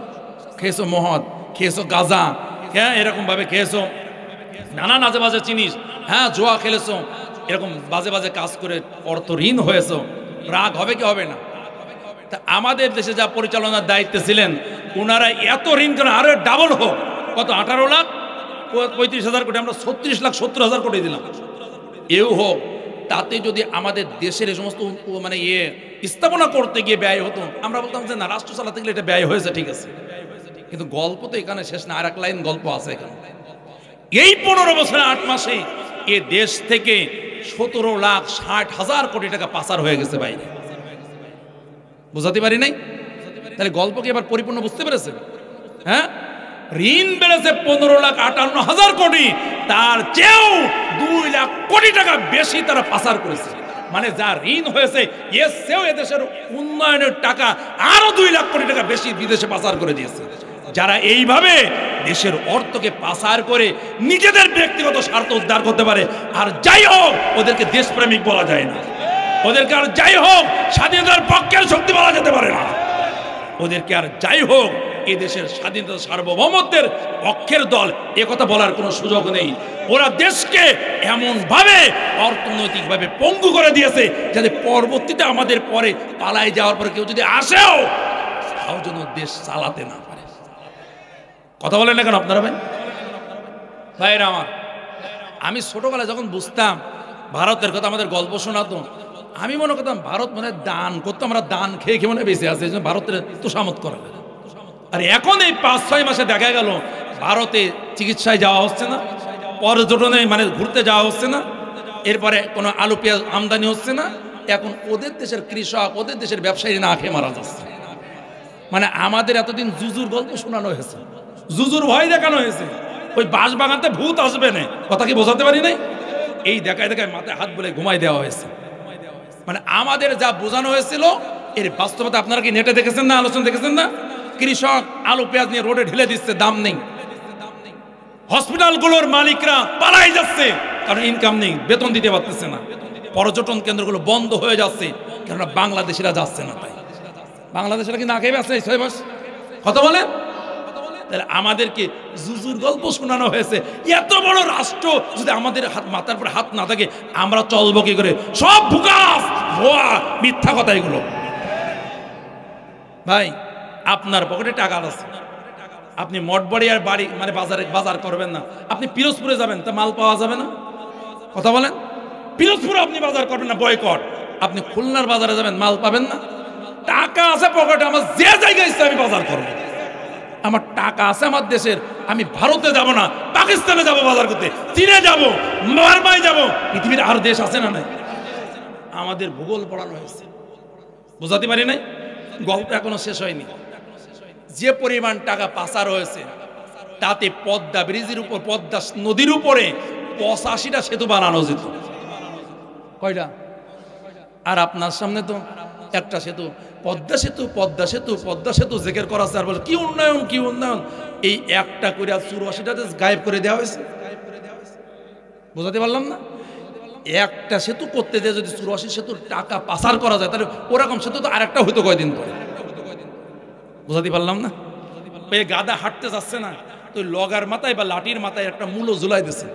খেয়েছো মদ, খেয়েছো গাঁজা, হ্যাঁ এরকম ভাবে খেয়েছো, নানান আজে বাজে জিনিস, হ্যাঁ জুয়া খেলেছো, এরকম বাজে বাজে কাজ করে অর্থ ঋণ হয়েছো, রাগ হবে কি হবে না? তা আমাদের দেশে যা পরিচালনার দায়িত্বে ছিলেন ওনারা এত ঋণ কেন? আরো ডাবল হোক, কত 18,35,000 কোটি, আমরা 36,70,000 কোটি দিলাম, এও হোক। তাতে যদি আমাদের দেশের এই সমস্ত মানে স্থাপনা করতে গিয়ে ব্যয় হতো, আমরা বলতাম যে না, রাষ্ট্র চালাতে গেলে এটা ব্যয় হয়েছে, ঠিক আছে। কিন্তু গল্প তো এখানে শেষ না, আর এক লাইন গল্প আছে এখানে। এই 15 বছরে 8 মাসে এ দেশ থেকে 17,60,000 কোটি টাকা পাচার হয়ে গেছে বাইরে। বুঝাতে পারি নাই? তাহলে গল্পকে এবার পরিপূর্ণ বুঝতে পেরেছে? হ্যাঁ, ঋণ বেড়েছে 15,58,000 কোটি, তার চেয়েও 2 লাখ কোটি টাকা বেশি তারা পাচার করেছে। মানে যা ঋণ হয়েছে এর চেয়েও এদেশের উন্নয়নের টাকা আরো 2 লাখ কোটি টাকা বেশি বিদেশে পাচার করে দিয়েছে। যারা এইভাবে দেশের অর্থকে পাচার করে নিজেদের ব্যক্তিগত স্বার্থ উদ্ধার করতে পারে, আর যাই হোক ওদেরকে দেশপ্রেমিক বলা যায় না, ওদেরকে আর যাই হোক স্বাধীনতার পক্ষের শক্তি বলা যেতে পারে না, ওদেরকে আর যাই হোক এই দেশের স্বাধীনতা সার্বভৌমত্বের পক্ষের দল, এ কথা বলার কোনো সুযোগ নেই। ওরা দেশকে এমন ভাবে অর্থনৈতিকভাবে পঙ্গু করে দিয়েছে যাতে পরবর্তীতে আমাদের পরে পালায় যাওয়ার পরে কেউ যদি আসেও তাও যেন দেশ চালাতে না পারে। কথা বলেন না কেন আপনারা ভাই? ভাইরা আমার, আমি ছোটবেলায় যখন বুঝতাম ভারতের কথা, আমাদের গল্প শোনাতো, আমি মনে করতাম ভারত মানে দান করতো, আমরা দান খেয়ে খেয়ে মনে বেঁচে আছে, ভারতের তোষামত করা। আর এখন এই 5-6 মাসে দেখা গেল ভারতে চিকিৎসায় যাওয়া হচ্ছে না, পর্যটনে মানে ঘুরতে যাওয়া হচ্ছে না, এরপরে কোনো আলু পেঁয়াজ আমদানি হচ্ছে না। এখন ওদের দেশের কৃষক, ওদের দেশের ব্যবসায়ী না খেয়ে মারা যাচ্ছে। মানে আমাদের এতদিন জুজুর গল্প শোনানো হয়েছে, জুজুর ভয় দেখানো হয়েছে, ওই বাঁশ বাগানতে ভূত আসবে না, কথা কি বোঝাতে পারি নাই? এই দেখায় দেখায় মাথায় হাত বলে ঘুমাই দেওয়া হয়েছে। মানে আমাদের যা বোঝানো হয়েছিল এর বাস্তবতা আপনারা কি নেটে দেখেছেন না, আলোচনা দেখেছেন না? কৃষক আলু পেঁয়াজ নিয়ে রোডে ঢেলে দিচ্ছে, দাম নেই। হসপিটালগুলোর মালিকরা পালাই যাচ্ছে কারণ ইনকাম নেই, বেতন দিতে পারতেছে না। পর্যটন কেন্দ্রগুলো বন্ধ হয়ে যাচ্ছে কেননা বাংলাদেশিরা যাচ্ছে না। তাই বাংলাদেশিরা কি না খেয়ে আছে 6 মাস? কথা বলেন। তাহলে আমাদেরকে জুজুর গল্প শোনানো হয়েছে। এত বড় রাষ্ট্র যদি আমাদের মাথার উপর হাত না থাকে আমরা চলবো কি করে? সব ভুকাস ভুয়া মিথ্যা কথা এগুলো। ভাই আপনার পকেটে টাকা আছে, আপনি মঠবাড়িয়ার বাড়ি মানে বাজার করবেন না, আপনি পিরোজপুরে যাবেন, তা মাল পাওয়া যাবে না? কথা বলেন। পিরোজপুরে আপনি বাজার করবেন না, বয়কট। আপনি খুলনার বাজারে যাবেন, মাল পাবেন না। টাকা আছে পকেটে, আমার যে জায়গায় ইচ্ছে আমি বাজার করবো। আমার টাকা আছে আমার দেশের, আমি ভারতে যাব না, পাকিস্তানে যাব বাজার করতে, চীনে যাব, বার্মায় যাব, পৃথিবীর আর দেশ আছে না নাই? আমাদের ভূগোল পড়ানো হয়েছে, বোঝাতে পারি নাই? গল্প এখনো শেষ হয়নি। যে পরিমাণ টাকা পাচার হয়েছে তাতে পদ্মা ব্রিজের উপর, পদ্মা নদীর উপরে 85টা সেতু বানানো যেত। কয়টা? আর আপনার সামনে তো একটা সেতু, পদ্মা সেতু, পদ্মা সেতু, পদ্মা সেতু জেকের করা আছে। আর বলে কি উন্নয়ন, কি উন্নয়ন। এই একটা করে 84টাতে গায়েব করে দেওয়া হয়েছে। বোঝাতে পারলাম না? একটা সেতু করতে দিয়ে যদি 84 সেতুর টাকা পাচার করা যায় তাহলে ওরকম সেতু তো আরেকটা হইতো কয়দিন পরে। বোঝাতে পারলাম না? এই গাদা হাঁটতে যাচ্ছে না, তো লগার মাথায় বা লাঠির মাথায় একটা মূলো ঝুলাই দিছে,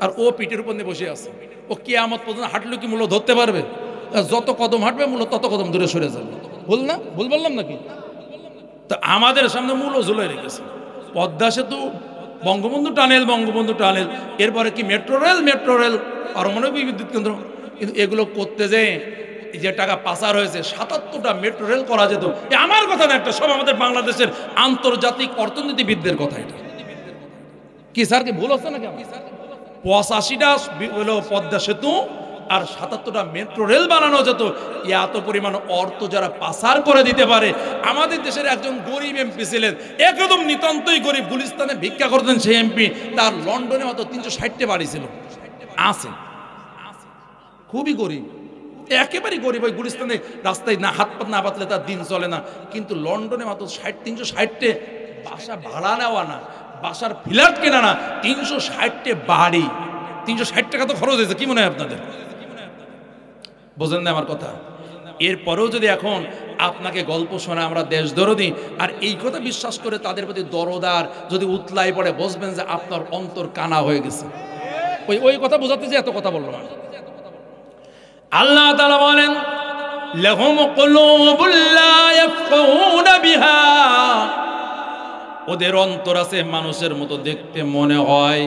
আর ও পিঠের উপর নিয়ে বসে আছে। ও কিয়ামত পর্যন্ত হাঁটলে কি মূলো ধরতে পারবে? যত কদম হাঁটবে মূলো তত কদম দূরে সরে যাবে। ভুল না? ভুল বললাম নাকি? তো আমাদের সামনে মূলো ঝুলাই রেখেছে। পদ্মা সেতু, বঙ্গবন্ধু টানেল, বঙ্গবন্ধু টানেল, এরপরে কি মেট্রো রেল, মেট্রো রেল, পারমাণবিক বিদ্যুৎ কেন্দ্র। কিন্তু এগুলো করতে যে টাকা পাচার হয়েছে 77টা মেট্রো রেল করা যেত। আমার কথা না, একটা সব আমাদের বাংলাদেশের আন্তর্জাতিক অর্থনীতিবিদদের কথা। এটা কি স্যার, কি ভুল হচ্ছে নাকি? 85টা হলো পদ্মা সেতু আর 77টা মেট্রো রেল বানানো যেত। এত পরিমাণ অর্থ যারা পাচার করে দিতে পারে। আমাদের দেশের একজন গরিব এমপি ছিলেন, একদম নিতান্তই গরিব, গুলিস্তানে ভিক্ষা করতেন সেই এমপি। তার লন্ডনে মাত্র 360টা বাড়ি ছিল, আছে, খুবই গরিব, একেবারে গরিব। ওই গুলিস্তানে রাস্তায় না হাত পাত না পাতলে তার দিন চলে না। কিন্তু লন্ডনে মাত্র 360টে বাসা ভাড়া নেওয়া না, বাসার ফ্ল্যাট কেনা না, 360টে বাড়ি, 360 টাকা তো খরচ হয়েছে। কি মনে হয় আপনাদের? বোঝেন না আমার কথা? এরপরেও যদি এখন আপনাকে গল্প শোনা আমরা দেশ দরদি আর এই কথা বিশ্বাস করে তাদের প্রতি দরদার যদি উতলাই পড়ে, বুঝবেন যে আপনার অন্তর কানা হয়ে গেছে। ওই কথা বোঝাতে যে এত কথা বললাম। আল্লাহ তাআলা বলেন, লাহুম কুলুবুল লা ইয়াফকাহুনা বিহা, ওদের অন্তর আছে মানুষের মতো দেখতে মনে হয়,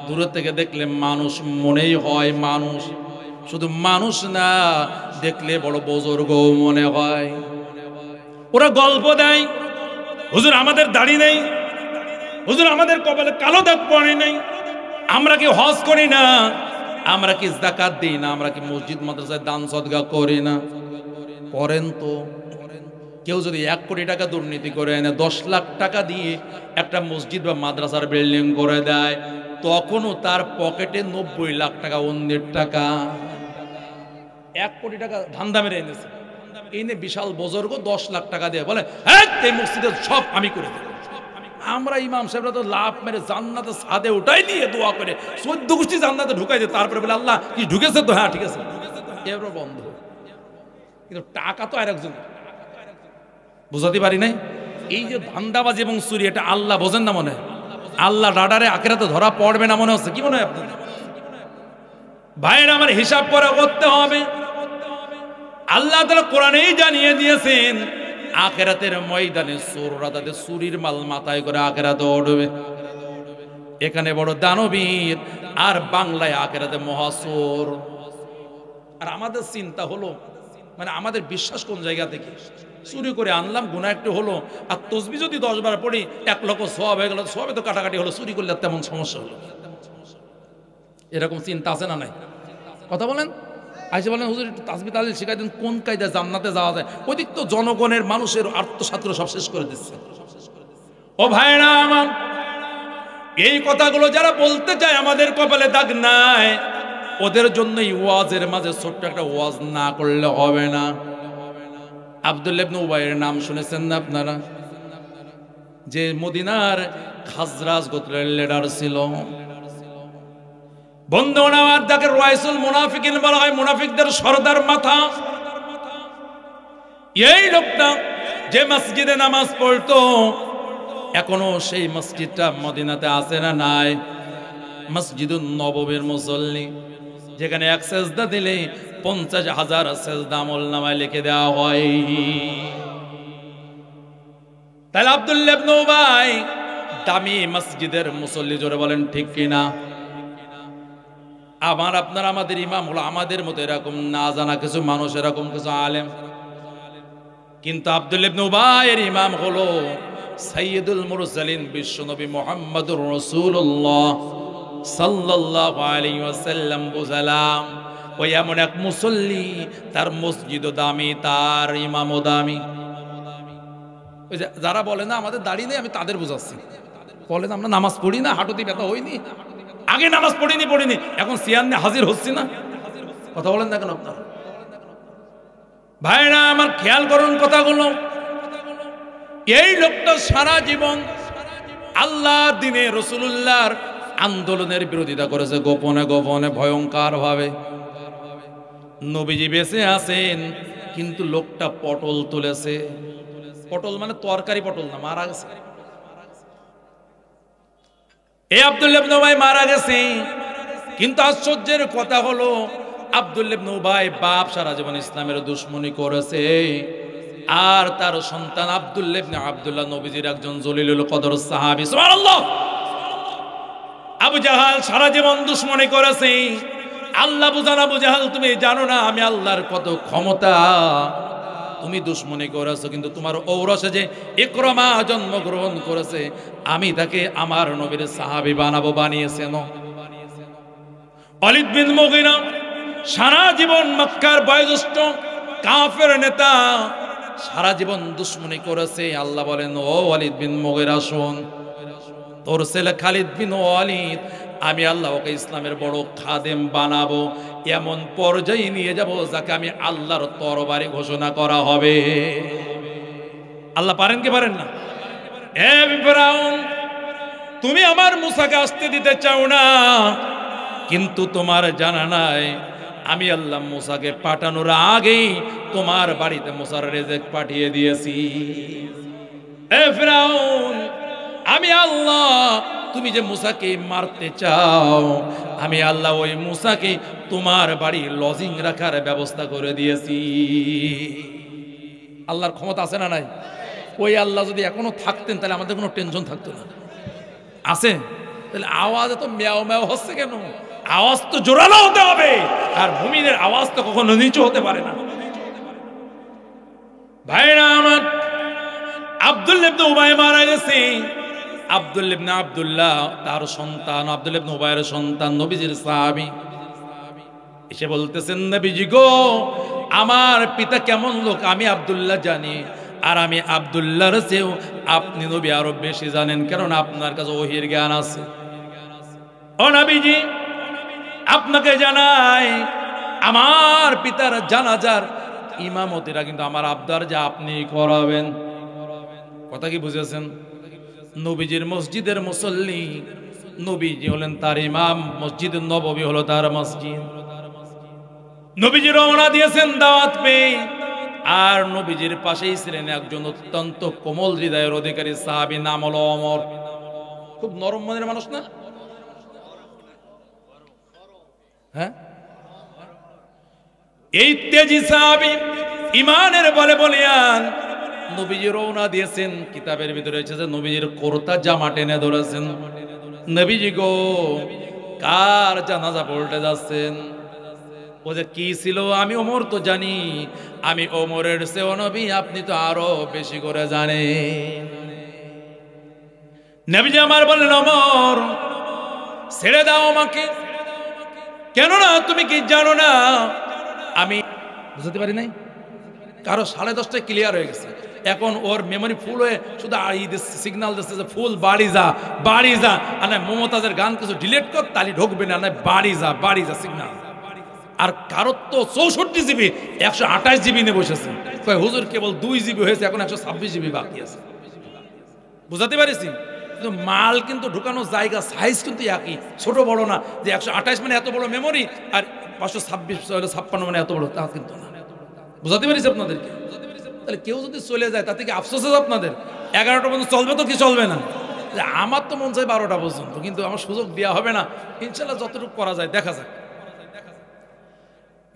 দূর থেকে দেখলে মানুষ মনেই হয় মানুষ। শুধু মানুষ না, দেখলে বড় বুজুর্গ মনে হয়। ওরা গল্প দেয়, হুজুর আমাদের দাড়ি নেই, হুজুর আমাদের কপালে কালো দাগ পড়ে নাই, আমরা কি হজ করি না, আমরা কি যাকাত দিই না, আমরা কি মসজিদ মাদ্রাসায় দান সদকা করি না। করেন তো। কেউ যদি 1 কোটি টাকা দুর্নীতি করে এনে 10 লাখ টাকা দিয়ে একটা মসজিদ বা মাদ্রাসার বিল্ডিং করে দেয়, তখনও তার পকেটে 90 লাখ টাকা অন্যের টাকা। 1 কোটি টাকা ধান্দা মেরে এনেছে, এনে বিশাল বুজুর্গ 10 লাখ টাকা দিয়ে বলে, হ্যাঁ এই মসজিদের সব আমি করে দেব। আমরা ইমাম সাহেবরা তো লাভ মেরে জান্নাতে ছাদে উঠাই দিয়ে দোয়া করে 14 গোষ্ঠী জান্নাতে ঢুকাই দিয়ে তারপরে বলে আল্লাহ কি ঢুকেছে তো, হ্যাঁ ঠিক আছে, এবার বন্ধ। কিন্তু টাকা তো আরেকজন। বুঝাতে পারি নাই? এই যে ধান্দাবাজি এবং চুরি, এটা আল্লাহ বোঝেন না মনে হয়? আল্লাহ রাডারে আখিরাতে ধরা পড়বে না মনে হচ্ছে? কি মনে হয় আপনাদের? ভাইয়েরা আমার, হিসাব করে করতে হবে। আল্লাহ তাআলা কোরআনেই জানিয়ে দিয়েছেন আখিরাতের ময়দানে চোররা তাদের চুরির মাল মাথায় করে আখিরাতে উঠবে। এখানে বড় দানবীর, আর বাংলায় আখিরাতে মহাচোর। আর আমাদের চিন্তা হলো, মানে আমাদের বিশ্বাস কোন জায়গা থেকে? চুরি করে আনলাম, গুনাহ একটু হলো, আর তসবিহ যদি 10 বার পড়ি 1 লক্ষ সওয়াব হয়ে গেল, সওয়াবে তো কাটাকাটি হলো, চুরি করলে তেমন সমস্যা হলো। এরকম চিন্তা আছে না নাই? কথা বলেন। আইসে বলেন হুজুর একটু তাসবিহ তাহলিল শিখাই দিন, কোন কায়দা জান্নাতে যাওয়া যায়? ওদিক তো জনগণের মানুষের আত্মসাত্র সব শেষ করে দিচ্ছে। ও ভাইরা আমার, এই কথাগুলো যারা বলতে চায় আমাদের কপালে দাগ নাই, ওদের জন্যই ওয়াজের মাঝে ছোট্ট একটা ওয়াজ না করলে হবে না। আব্দুল্লাহ ইবনে উবাইয়ের নাম শুনেছেন না আপনারা? যে মদিনার খাজরাজ গোত্রের লিডার ছিল। বন্ধুরা আমার, যাকে রাইসুল মুনাফিকিন বলা হয়, মুনাফিকদের সরদার মাথা। এই লোকটা যে মসজিদে নামাজ পড়তো, এখনো সেই মসজিদটা মদিনাতে আছে না নাই? মসজিদুন নববীর মুসল্লি, যেখানে এক সেজদা দিলে 50,000 সেজদা আমলনামায় লিখে দেওয়া হয়। তাহলে আব্দুল্লাহ ইবনে উবাই দামি মসজিদের মুসল্লি, জোরে বলেন ঠিক কিনা? আমার আপনার আমাদের ইমাম হলো আমাদের মতো এরকম না জানা কিছু মানুষ, এরকম কিছু আলেম। কিন্তু আব্দুল্লাহ ইবনে উবাইয়ের ইমাম হলো সাইয়্যিদুল মুরসালিন বিশ্বনবী মুহাম্মদুর রাসূলুল্লাহ সাল্লাল্লাহু আলাইহি ওয়াসাল্লাম। বুঝালাম ওই এমন এক মুসল্লি, তার মসজিদও দামি, তার ইমামও দামি। ওই যারা বলে না আমাদের দাড়ি নেই, আমি তাদের বুঝাচ্ছি। বলেন আমরা নামাজ পড়ি না, হাঁটুতে ব্যথা হয়নি, আগে নামাজ পড়িনি, এখন সিয়ান্নে হাজির হচ্ছি না। কথা বলেন না কেন আপনারা? ভাইরা আমার, খেয়াল করুন কথাগুলো। এই লোকটা সারা জীবন আল্লাহর দিনে রাসূলুল্লাহর আন্দোলনের বিরোধিতা করেছে, গোপনে গোপনে, ভয়ঙ্কর ভাবে। নবীজি বেঁচে আছেন, কিন্তু লোকটা পটল তুলেছে। পটল মানে তরকারি পটল না, মারা গেছে। এই আব্দুল্লাহ ইবনে উবাই মারা গেছে। কিন্তু আশ্চর্যের কথা হলো, আব্দুল্লাহ ইবনে উবাই বাপ সারা জীবন ইসলামের দুশমনি করেছে, আর তার সন্তান আব্দুল্লাহ ইবনে আব্দুল্লাহ নবীজির একজন জলিলুল কদর সাহাবী। সুবহানাল্লাহ। আবু জাহাল সারা জীবন দুশমনি করেছে। আল্লাহ বুঝান, আবু জাহাল তুমি জানো না আমি আল্লাহর কত ক্ষমতা? তুমি দুশমনি করেছো, কিন্তু তোমার ঔরসে যে ইকরামা জন্মগ্রহণ করেছে, আমি তাকে আমার নবীর সাহাবী বানিয়েছেন। ওয়ালিদ বিন মুগীরা সারা জীবন মক্কার বয়োজ্যেষ্ঠ কাফের নেতা, সারা জীবন দুশমনি করেছে। আল্লাহ বলেন, ও ওয়ালিদ বিন মুগীরা শোন, তোর ছেলে খালিদ বিন ওয়ালিদ, আমি আল্লাহ ওকে ইসলামের বড় খাদেম বানাবো, এমন পর্যায়ে নিয়ে যাব যাকে আমি আল্লাহর তরবারি ঘোষণা করা হবে। আল্লাহ পারেন কি পারেন না? এ ফিরআউন, তুমি আমার মুসাকে আসতে দিতে চাও না, কিন্তু তোমার জানা নাই আমি আল্লাহ মুসাকে পাঠানোর আগেই তোমার বাড়িতে মুসার রিজিক পাঠিয়ে দিয়েছি। এ ফিরআউন, আমি আল্লাহ, তুমি যে মুসাকে মারতে চাও, আমি আল্লাহ ওই মুসাকে তোমার বাড়ি লজিং রাখার ব্যবস্থা করে দিয়েছি। আল্লাহর ক্ষমতা আছে না নাই? ওই আল্লাহ যদি এখনো থাকতেন, তাহলে আমাদের কোনো টেনশন থাকতো না। আছে? তাহলে আওয়াজ এত ম্যাও ম্যাও হচ্ছে কেন? আওয়াজ তো জোরালো হতে হবে, আর মুমিনের আওয়াজ তো কখনো নিচু হতে পারে না। ভাইরা আমার, আব্দুল্লাহ ইবনে উবাই মারা গেছে। আব্দুল্লাহ ইবনে আব্দুল্লাহ তার সন্তান, আব্দুল্লাহ ইবনে উবাইয়ের সন্তান, নবীজির সাহাবী, এসে বলতেছেন, নবীজি গো, আমার পিতা কেমন লোক আমি আব্দুল্লাহ জানি, আর আমি আব্দুল্লাহর চেয়েও আপনি নবী আরো বেশি জানেন, কারণ আপনার কাছে ওহীর জ্ঞান আছে। ও নবীজি, আপনাকে জানাই, আমার পিতার জানাজার ইমামতিরা কিন্তু আমার আব্দার যা আপনি করাবেন। কথা কি বুঝেছেন? নবীজির মসজিদের মুসল্লি, নবীজি হলেন তার ইমাম, মসজিদ নববী হলো তার মসজিদ। নবীজি রওনা দিয়েছেন দাওয়াত পেয়ে, আর নবীজির পাশেই ছিলেন একজন অত্যন্ত কোমল হৃদয়ের অধিকারী সাহাবী, নাম হলো ওমর। খুব নরম মনের মানুষ না? হ্যাঁ, এই তেজি সাহাবী ইমানের বলে বলিয়ান নবীজি রওনা দিয়েছেন। কিতাবের ভিতরে রয়েছে যে নবীজির কুর্তা জামা টেনে ধরেছেন। নবীজি গো, কার জানাজা পড়তে যাচ্ছেন? ও যে কি ছিল আমি ওমর তো জানি, আমি ওমরের চেয়েও নবী আপনি তো আরো বেশি করে জানেন। নবীজি আমার বললেন, ওমর ছেড়ে দাও আমাকে, কেননা তুমি কি জানো না আমি বুঝতে পারি নাই। কারো 10:30টায় ক্লিয়ার হয়ে গেছে, এখন ওর মেমোরি ফুল হয়ে শুধু সিগন্যাল দিচ্ছে যে ফুল, বাড়ি যা বাড়ি যা। আর না মমতাজের গান কিছু ডিলিট কর, তালি ঢুকবে না, বাড়ি যা সিগন্যাল। আর কারোর তো 64 জিবি 128 জিবি নিয়ে বসেছে, হুজুর কেবল 2 জিবি হয়েছে, এখন 126 জিবি বাকি আছে। বুঝাতে পারিস? কিন্তু মাল কিন্তু ঢুকানোর জায়গা সাইজ কিন্তু একই, ছোট বড় না যে 128 মানে এত বড় মেমোরি আর 556 মানে এত বড়, তা কিন্তু না। বুঝাতে পারিস আপনাদেরকে? তাহলে কেউ যদি চলে যায় তাতে কি আফসোস আছে আপনাদের? 11টা পর্যন্ত চলবে তো কি চলবে না? আমার তো মন চাই 12টা পর্যন্ত, কিন্তু আমার সুযোগ দেওয়া হবে না। ইনশাল্লাহ যতটুকু করা যায় দেখা যাক।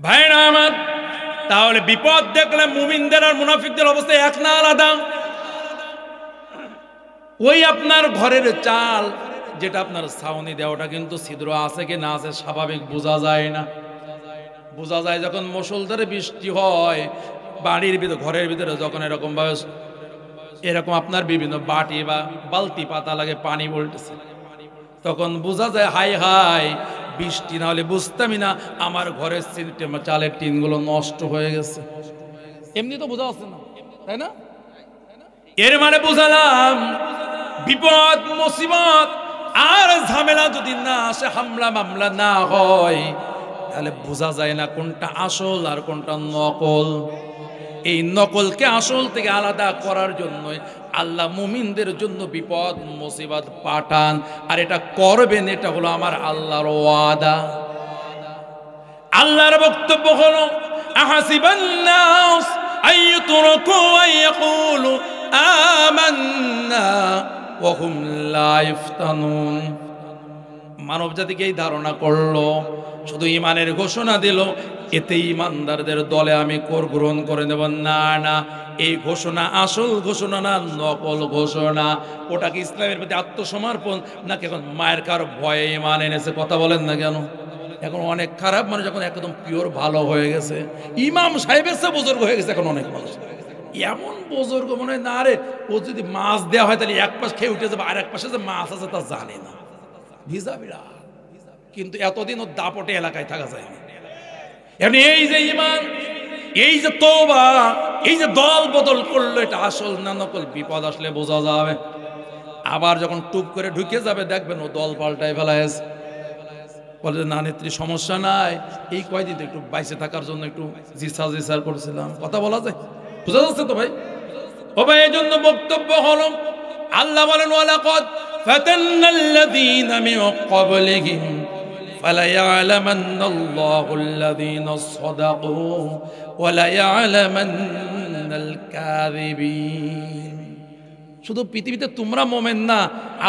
ভাইরা আমার, তাহলে বিপদ দেখলে মুমিনদের আর মুনাফিকদের অবস্থা এক না আলাদা? ওই আপনার ঘরের চাল যেটা আপনার ছাউনি দেওয়াটা কিন্তু ছিদ্র আছে কি না আছে স্বাভাবিক বোঝা যায় না। বোঝা যায় যখন মুষলধারে বৃষ্টি হয়, বাড়ির ভিতরে ঘরের ভিতরে যখন এরকম ভাবে এরকম আপনার বিভিন্ন বাটি বা বালতি পাতা লাগে, পানি বলতেছে, তখন বোঝা যায় হাই হাই বৃষ্টি না হলে বুঝতামই না আমার ঘরের চালের টিনগুলো নষ্ট হয়ে গেছে। এমনি তো বোঝা যাচ্ছে না, তাই না? এর মানে বুঝালাম বিপদ মুসিবত আর ঝামেলা যদি না আসে, হামলা মামলা না হয়, তাহলে বোঝা যায় না কোনটা আসল আর কোনটা নকল। এই নকলকে আসল থেকে আলাদা করার জন্য আল্লাহ মুমিনদের জন্য বিপদ মুসিবত পাঠান, আর এটা করবেন, এটা হলো আমার আল্লাহর ওয়াদা। আল্লাহর বক্তব্য হলো আহাসিবান নাস আইয়ুতরাকু আইয়াকুলু আমান্না ওয়া হুম লা ইফতানুন। মানব জাতিকে এই ধারণা করলো, শুধু ইমানের ঘোষণা দিল, এতে ইমানদারদের দলে আমি কর গ্রহণ করে নেব। না না, এই ঘোষণা আসল ঘোষণা না, নকল ঘোষণা। ওটা কি ইসলামের প্রতি আত্মসমর্পণ নাকি এখন মায়ের কার ভয়ে ইমান এনেছে? কথা বলেন না কেন? এখন অনেক খারাপ মানুষ এখন একদম পিওর ভালো হয়ে গেছে, ইমাম সাহেবের চেয়ে বুজুর্গ হয়ে গেছে এখন অনেক মানুষ। এমন বুজুর্গ মনে হয় না রে, ও যদি মাছ দেওয়া হয় তাহলে এক পাশ খেয়ে উঠে যাবে, আর এক পাশে যে মাছ আছে তা জানে না, ভিজা বিড়া। কিন্তু এতদিন ও দাপটে এলাকায় থাকা যায়নি। এমনি এই যে ইমান, এই যে তওবা, এই যে দল বদল করলো, এটা আসল না নকল বিপদ আসলে বোঝা যাবে। আবার যখন টুপ করে ঢুকে যাবে দেখবেন ও দল পাল্টায় ফেলাইছে, বলে না নেত্রী সমস্যা নাই, এই কয়দিন একটু বাইসে থাকার জন্য একটু জিসার করছিলাম। কথা বলা যায়? বুঝা যাচ্ছে তো ভাই? ও ভাই, এই জন্য বক্তব্য হলো আল্লাহ বলেন ওয়ালাকাদ ফাতান্নাল্লাযীনা মিন ক্বাবলিহিম ফালায়ালামান্নাল্লাহুল্লাযীনা সাদাকু ওয়ালায়ালামান্নাল কাযিবিন। শুধু পৃথিবীতে তোমরা মোমেন না,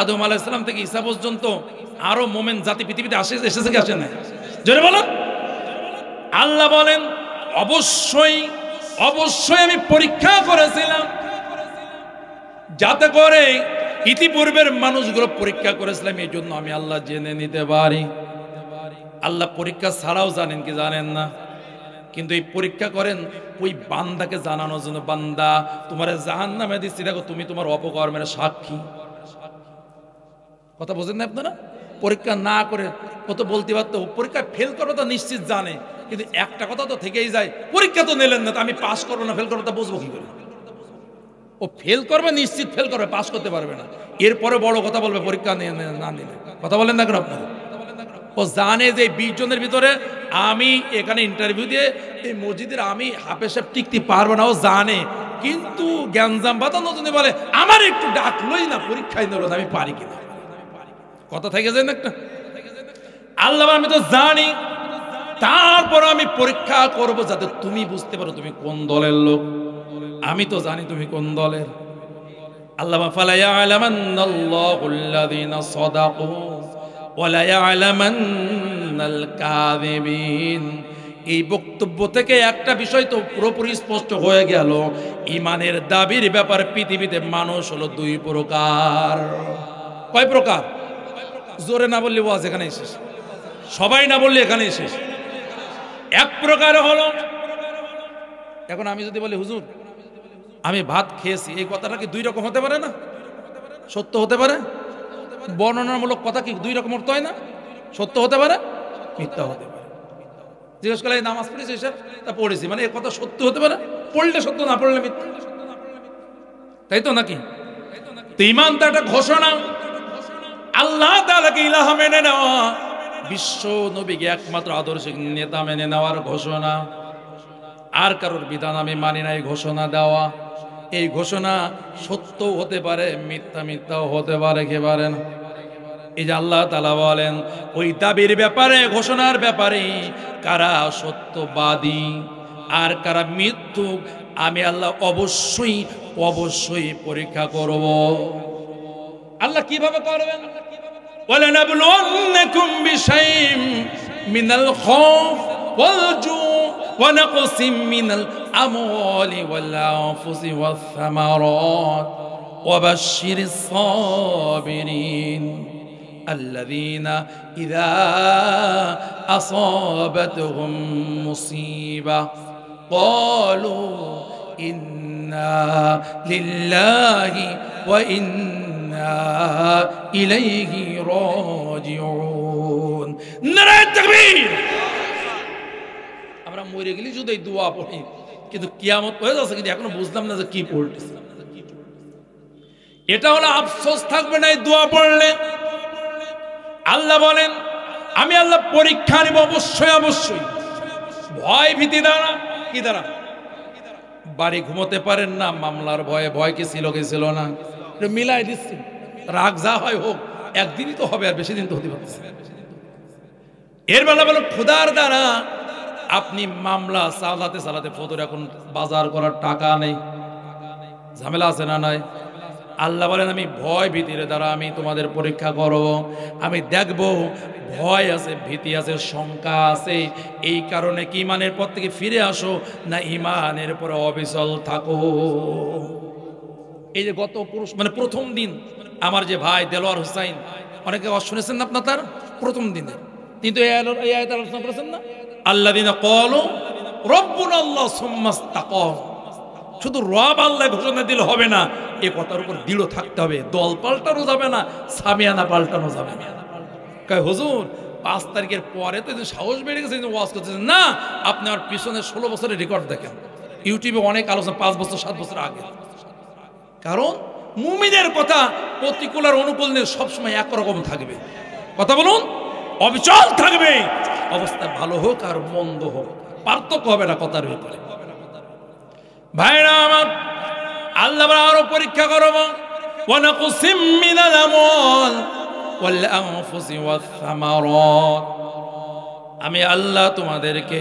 আদম আলাইহিস সালাম থেকে ঈসা পর্যন্ত আরো মোমেন জাতি পৃথিবীতে এসেছে কি আসে না? জোরে বলো। আল্লাহ বলেন অবশ্যই অবশ্যই আমি পরীক্ষা করেছিলাম, যাতে করে ইতিপূর্বের মানুষগুলো পরীক্ষা করেছিলাম, এই জন্য আমি আল্লাহ জেনে নিতে পারি। আল্লাহ পরীক্ষা ছাড়াও জানেন কি জানেন না, কিন্তু এই পরীক্ষা করেন ওই বান্দাকে জানানোর জন্য, বান্দা তোমার জাহান্নামে দিচ্ছি, দেখো তুমি তোমার অপকর্মের সাক্ষী। কথা বোঝেন না আপনারা? পরীক্ষা না করে ও তো বলতে পারতো পরীক্ষা ফেল করবো তো নিশ্চিত জানে, কিন্তু একটা কথা তো থেকেই যায়, পরীক্ষা তো নিলেন না, তো আমি পাস করবো না ফেল করবো তা বুঝবো কি করে? ও ফেল করবে, নিশ্চিত ফেল করবে, পাস করতে পারবে না। এরপরে বড় কথা বলবে পরীক্ষা না নিলে। কথা বলেন না কেন আপনারা? ও জানে যে 20 জনের ভিতরে আমি এখানে ইন্টারভিউ দিয়ে এই মসজিদের আমি হাফেজ সাহেব টিকতে পারবো না, ও জানে, কিন্তু গ্যাঞ্জাম বাতানো জন্য বলে আমার একটু ডাকলোই না, পরীক্ষায় নিল না, আমি পারি কিনা। কথা থেকে যায় না একটা? আল্লাহ আমি তো জানি তারপর আমি পরীক্ষা করব যাতে তুমি বুঝতে পারো তুমি কোন দলের লোক। আমি তো জানি তুমি কোন দলের। আল্লাহ ফালা ইয়ালামান্নাল্লাহুল্লাযীনা সাদাকু ওয়া লা ইয়ালামান্নাল কাযিবিন। এই বক্তব্য থেকে একটা বিষয় তো পুরোপুরি স্পষ্ট হয়ে গেল, ইমানের দাবির ব্যাপার পৃথিবীতে মানুষ হলো দুই প্রকার। কয় প্রকার? জোরে না বললে ওয়াজ এখানেই শেষ, সবাই না বললে এখানেই শেষ। এক প্রকার হলো, এখন আমি যদি বলি হুজুর আমি ভাত খেয়েছি, এই কথাটা কি দুই রকম হতে পারে না? সত্য হতে পারে? বর্ণনামূলক কথা কি দুই রকম অর্থ হয় না? সত্য হতে পারে, মিথ্যা হতে পারে। জিজ্ঞেস করলে নামাজ পড়েছি স্যার, তা পড়েছি, মানে এ কথা সত্য হতে পারে, পড়লে সত্য না পড়লে মিথ্যা, তাই তো নাকি? তো ঈমান তো একটা ঘোষণা, আল্লাহ তাআলাকে ইলাহ মেনে নেওয়া, বিশ্ব নবীকে একমাত্র আদর্শিক নেতা মেনে নেওয়ার ঘোষণা। আর কারোর বিধান আমি মানি নাই ঘোষণা দেওয়া। এই ঘোষণা সত্য হতে পারে, মিথ্যা মিথ্যাও হতে পারে, কে পারে না? এই যে আল্লাহ তাআলা বলেন ওই দাবির ব্যাপারে, ঘোষণার ব্যাপারে কারা সত্যবাদী আর কারা মিথ্যুক আমি আল্লাহ অবশ্যই অবশ্যই পরীক্ষা করব। আল্লাহ কিভাবে করবেন? ওয়ালানাবলুওয়ান্নাকুম বিশাইইম মিনাল খাউফ ওয়াল জু' ওয়া নাকসিম মিনাল আমওয়ালি ওয়াল আনফুসি ওয়াস সামারাত ওয়া বাশশিরিস সাবিরিন الذين إذا أصابتهم مصيبة قالوا إنا لله وإنا إليه راجعون নারে তাকবীর। আমরা মরে গেলে যদি এই দোয়া পড়ি, কিন্তু কিয়ামত হয়ে যাচ্ছে কিন্তু এখনো বুঝলাম না যে কি পড়তেছে। এটা হলো আফসোস থাকবে না এই দোয়া পড়লে। আল্লাহ বলেন আমি আল্লাহ পরীক্ষা নিব অবশ্যই অবশ্যই। ভয় ভীতি দ্বারা, কি দ্বারা? বাড়ি ঘুমোতে পারেন না, মামলার ভয়ে, ভয় কি ছিল কি ছিল না, এটা মিলাই দিচ্ছি। রাগ যা হয় হোক, একদিনই তো হবে, আর বেশি দিন তো হতে পারছে। এর বেলা বলো খোদার দ্বারা আপনি মামলা চালাতে চালাতে ফতুর, এখন বাজার করার টাকা নেই, ঝামেলা আছে না নাই? আল্লাহ বলেন আমি ভয় ভীতির দ্বারা আমি তোমাদের পরীক্ষা করব। আমি দেখব ভয় আছে, ভীতি আছে, শঙ্কা আছে, এই কারণে কি ইমানের পর থেকে ফিরে আসো না ইমানের পরে অবিচল থাকো। এই যে গত মানে প্রথম দিন আমার যে ভাই দেলোয়ার হোসাইন, অনেকে শুনেছেন না আপনার, তার প্রথম দিনে কিন্তু এই আয়াত আলোচনা করেছেন না, আল্লাযীনা ক্বালু রাব্বুনাল্লাহ সুম্মা ইসতাকামু। শুধু রব আল্লাহ ঘোষণা দিলে হবে না, এ কথার উপর দৃঢ় থাকতে হবে। দল পাল্টানো যাবে না, সামিয়ানা পাল্টানো যাবে না। কয় হুজুর 5 তারিখের পরে তো সাহস বেড়ে গেছে, ওয়াজ করতেছেন না। আপনার পিছনে 16 বছরের রেকর্ড দেখেন, ইউটিউবে অনেক আলোচনা 5 বছর 7 বছর আগে। কারণ মুমিনের কথা প্রতিকূল আর অনুকূল নিয়ে সবসময় একরকম থাকবে। কথা বলুন, অবিচল থাকবে, অবস্থা ভালো হোক আর মন্দ হোক, পার্থক্য হবে না কথার ভিতরে। ভাইরা আমার, আল্লাহ আরো পরীক্ষা করব। ওয়া নাকসিম মিনাল আমওয়াল ওয়াল আনফুসি ওয়াস সামারাত। আমি আল্লাহ তোমাদেরকে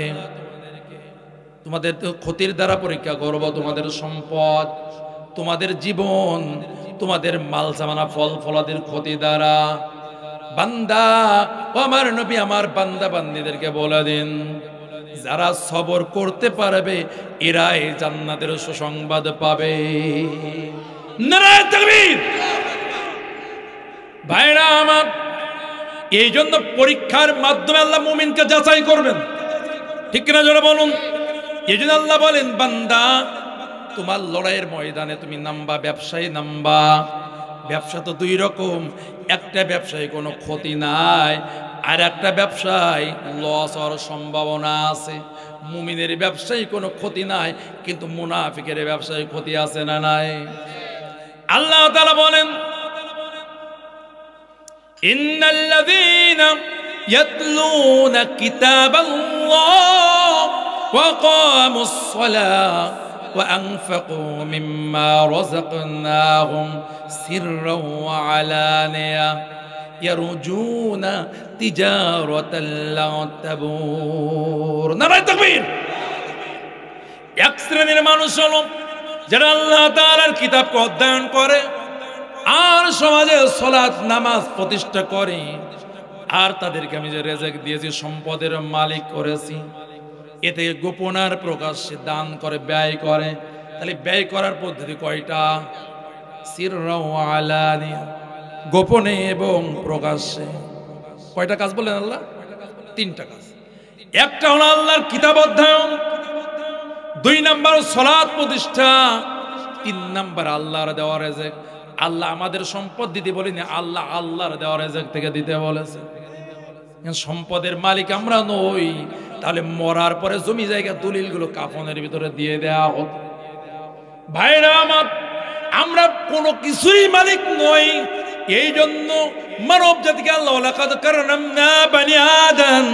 তোমাদের ক্ষতির দ্বারা পরীক্ষা করব, তোমাদের সম্পদ, তোমাদের জীবন, তোমাদের মাল সামানা, ফল ফলাদির ক্ষতি দ্বারা। বান্দা ও আমার নবী আমার বান্দা বান্দীদেরকে বলে দিন, যারা সবর করতে পারবে এরা এই জান্নাতের সুসংবাদ পাবে। নারে তাকবীর। ভাইরা আমার, এই জন্য পরীক্ষার মাধ্যমে আল্লাহ মুমিনকে যাচাই করবেন, ঠিক কিনা জোরে বলুন। এই জন্য আল্লাহ বলেন বান্দা তোমার লড়াইয়ের ময়দানে তুমি নামবা, ব্যবসায়ী নামবা। ব্যবসা তো দুই রকম, একটা ব্যবসায় কোনো ক্ষতি নাই, আর একটা ব্যবসায় লস হওয়ার সম্ভাবনা আছে। মুমিনের ব্যবসায় কোনো ক্ষতি নাই, কিন্তু মুনাফিকের ব্যবসায় ক্ষতি আছে না নাই? আল্লাহ তাআলা বলেন ইন্নাল্লাযীনা ইয়াতলুনা কিতাবাল্লাহ ওয়া ক্বামুস সালাহ ওয়া আনফাকু মিম্মা রাযাকনাহুম সিররাও ওয়া আলানিয়া ইয়ারজুনা তিজারাতাল লা তাবুর। নারায়ে তাকবীর। এক শ্রেণীর মানুষ হলো যারা আল্লাহ তাআলার কিতাবকে অধ্যয়ন করে আর সমাজে সালাত নামাজ প্রতিষ্ঠা করে, আর তাদেরকে আমি যে রিজিক দিয়েছি, সম্পদের মালিক করেছি, এতে গোপন আর প্রকাশ্যে দান করে, ব্যয় করে। তাহলে ব্যয় করার পদ্ধতি কয়টা? সিররা ওয়া আলানিয়া, গোপনে এবং প্রকাশ্যে। কয়টা কাজ বলেন আল্লাহ? তিনটা কাজ। একটা হলো আল্লাহর কিতাব অধ্যয়ন, 2 নাম্বার সালাত প্রতিষ্ঠা, 3 নাম্বার আল্লাহর দেওয়া রিজিক। আল্লাহ আমাদের সম্পদ দিতে বলেনি, আল্লাহ আল্লাহর দেওয়া রিজিক থেকে দিতে বলেছে। সম্পদের মালিক আমরা নই, তাহলে মরার পরে জমি জায়গা দলিলগুলো কাফনের ভিতরে দিয়ে দেওয়া হতো। ভাইরা আমার, আমরা কোনো কিছুই মালিক নই। এই জন্য মানব জাতিকে আল্লাহ লাকাদ কাররামনা বানি আদম,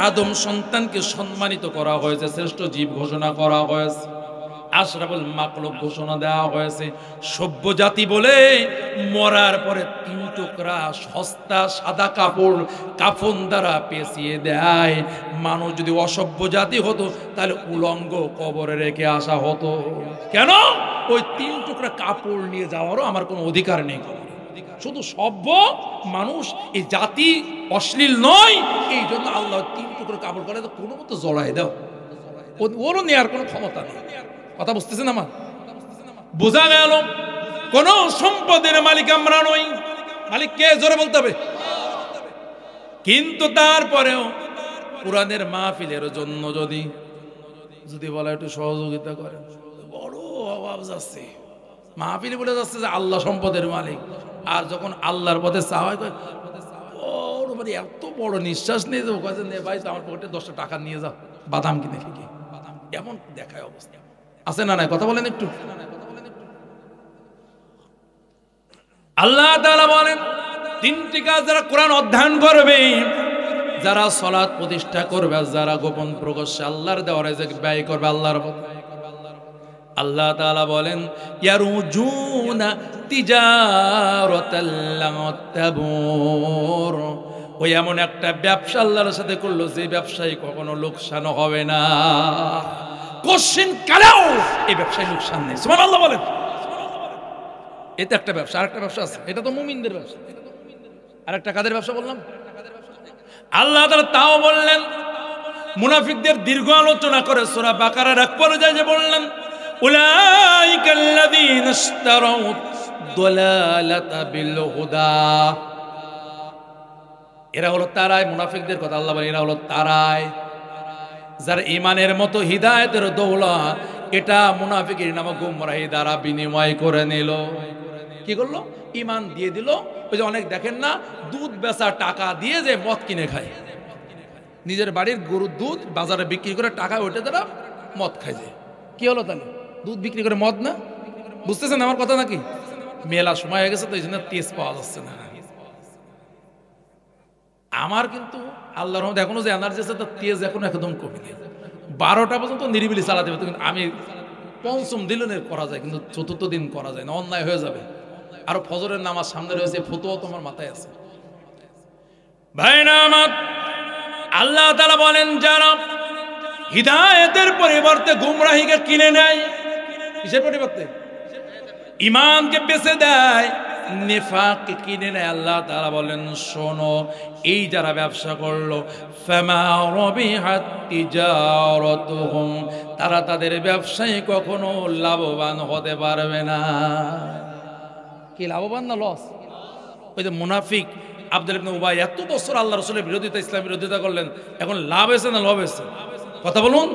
আদম সন্তানকে সম্মানিত করা হয়েছে, শ্রেষ্ঠ জীব ঘোষণা করা হয়েছে, আশরাফুল মাখলুক ঘোষণা দেওয়া হয়েছে। সভ্য জাতি বলে মরার পরে 3 টুকরা সস্তা সাদা কাপড় কাফন দ্বারা পেঁচিয়ে দেয়। মানুষ যদি অসভ্য জাতি হতো তাহলে উলঙ্গ কবরে রেখে আসা হতো। কেন? ওই 3 টুকরা কাপড় নিয়ে যাওয়ারও আমার কোনো অধিকার নেই। শুধু সভ্য মানুষ, এই জাতি অশ্লীল নয়, এই জন্য আল্লাহ 3 টুকরা কাপড় করে কোনো মতো জড়াই দাও, ওরও নেওয়ার কোনো ক্ষমতা নেই। কথা বুঝতেছেন আমার? বোঝা গেল কোন সম্পদের মালিক আমরা নই। মালিক কে? জোরে বলতে হবে। কিন্তু তারপরেও কোরআনের মাহফিলের জন্য যদি বলা একটু সহযোগিতা করে, বড় অভাব যাচ্ছে। মাহফিলে বলে যাচ্ছে যে আল্লাহ সম্পদের মালিক, আর যখন আল্লাহর পথে চাওয়া হয় এত বড় নিঃশ্বাস নিয়ে যাবো, ভাই আমার পকেটে 10টা টাকা নিয়ে যাও, বাদাম কিনে খেয়ে, এমন দেখায় অবস্থা আছে না নাই? কথা বলেন একটু। আল্লাহ তাআলা বলেন 3টি কাজ যারা কোরআন অধ্যয়ন করবে, যারা সালাত প্রতিষ্ঠা করবে, যারা গোপন প্রকাশ্যে আল্লাহর দেওয়া রিজিক ব্যয় করবে আল্লাহর পথে, আল্লাহ তাআলা বলেন ইয়ারজুনা তিজারাতাল লা তাবুর। ওই এমন একটা ব্যবসা আল্লাহর সাথে করলো যে ব্যবসায়ী কখনো লোকসান হবে না। কোশ্চেন কালেও এই ব্যবসায় লোকসান নেই। সুবহানাল্লাহ বলেন। এটা একটা ব্যবসা। আরেকটা ব্যবসা আছে, এটা তো মুমিনদের ব্যবসা। আরেকটা কাদের ব্যবসা বললাম? আল্লাহ তাআলা তাও বললেন, মুনাফিকদের দীর্ঘ আলোচনা করে সূরা বাকারার এক পর্যায়ে যে বললেন উলাইকাল্লাযীনা ইশতারাউ দালালাতা বিল হুদা, এরা হলো তারাই, মুনাফিকদের কথা আল্লাহ বলেন, এরা হলো তারাই যারা ঈমানের মতো হিদায়াতের দৌলত এটা মুনাফিকের নামে গুমরাহি দ্বারা বিনিময় করে নিল। কি করলো? ঈমান দিয়ে দিল। ওই যে অনেক দেখেন না, দুধ বেচা টাকা দিয়ে যে মদ কিনে খায়, নিজের বাড়ির গরুর দুধ বাজারে বিক্রি করে টাকা ওইটা দ্বারা মদ খায়। যে কি হলো তাহলে? দুধ বিক্রি করে মদ না? বুঝতেছেন আমার কথা নাকি? মেলা সময় হয়ে গেছে তো এই জন্য তেজ পাওয়া যাচ্ছে না। আমার কিন্তু আল্লাহর রহমতে এখনো যে এনার্জি আছে তার তেজ এখনো একদম কমে নেই। 12টা পর্যন্ত নিরিবিলি চালাতে হবে। কিন্তু আমি 5ম দিনের করা যায়, কিন্তু 4র্থ দিন করা যায় না, অন্যায় হয়ে যাবে। আরো ফজরের নামাজ সামনে রয়েছে, ফতোয়া তোমার মাথায় আছে। ভাইরা আমার, আল্লাহ তাআলা বলেন যারা হিদায়াতের পরিবর্তে গুমরাহিকে কিনে নেয়, কিসের পরিবর্তে? ঈমানকে বেচে দেয়, নিফাককে কিনে নেয়। আল্লাহ তাআলা বলেন শোনো, এই যারা ব্যবসা করলো, ফামা রাবিহাত তিজারাতুহুম, তারা তাদের ব্যবসায় কখনো লাভবান হতে পারবে না। কি লাভবান না লস? ওই যে মুনাফিক আব্দুল্লাহ ইবনে উবাই এত বছর আল্লাহ রাসূলের বিরোধিতা, ইসলামের বিরোধিতা করলেন, এখন লাভ হয়েছে না লস হয়েছে? কথা বলুন।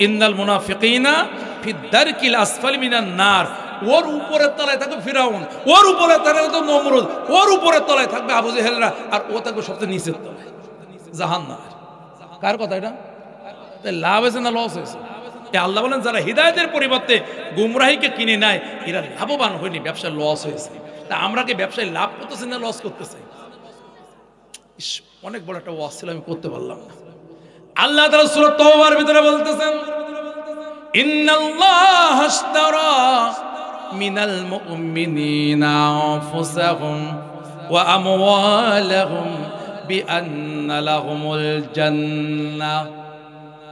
ইন্নাল মুনাফিকিনা ফি দারকিল আসফালি মিনান নার, ওর উপরের তলায় থাকবে ফিরাউন, ওর উপরের তলায় থাকবে নমরুদ, ওর উপরের তলায় থাকবে আবু জেহেলরা, আর ও থাকবে সবচেয়ে নিচের তলায় জাহান্নামের। কার কথা এটা? লাভ হয়েছে না লস হয়েছে? আল্লাহ বলেন যারা হিদায়াতের পরিবর্তে গুমরাহিকে কিনে নেয় এরা লাভবান হয়নি, ব্যবসায় লস হয়েছে। তা আমরা কি ব্যবসায় লাভ করতেছি না লস করতেছি? অনেক বড় একটা ওয়াজ ছিল, আমি করতে পারলাম না। আল্লাহ তাআলা সূরা তাওবার ভিতরে বলতেছেন ইন্নাল্লাহা আশতারা মিনাল মুমিনিনা আনফুসাহুম ওয়া আমওয়ালাহুম বিআন্না লাহুমুল জান্নাহ।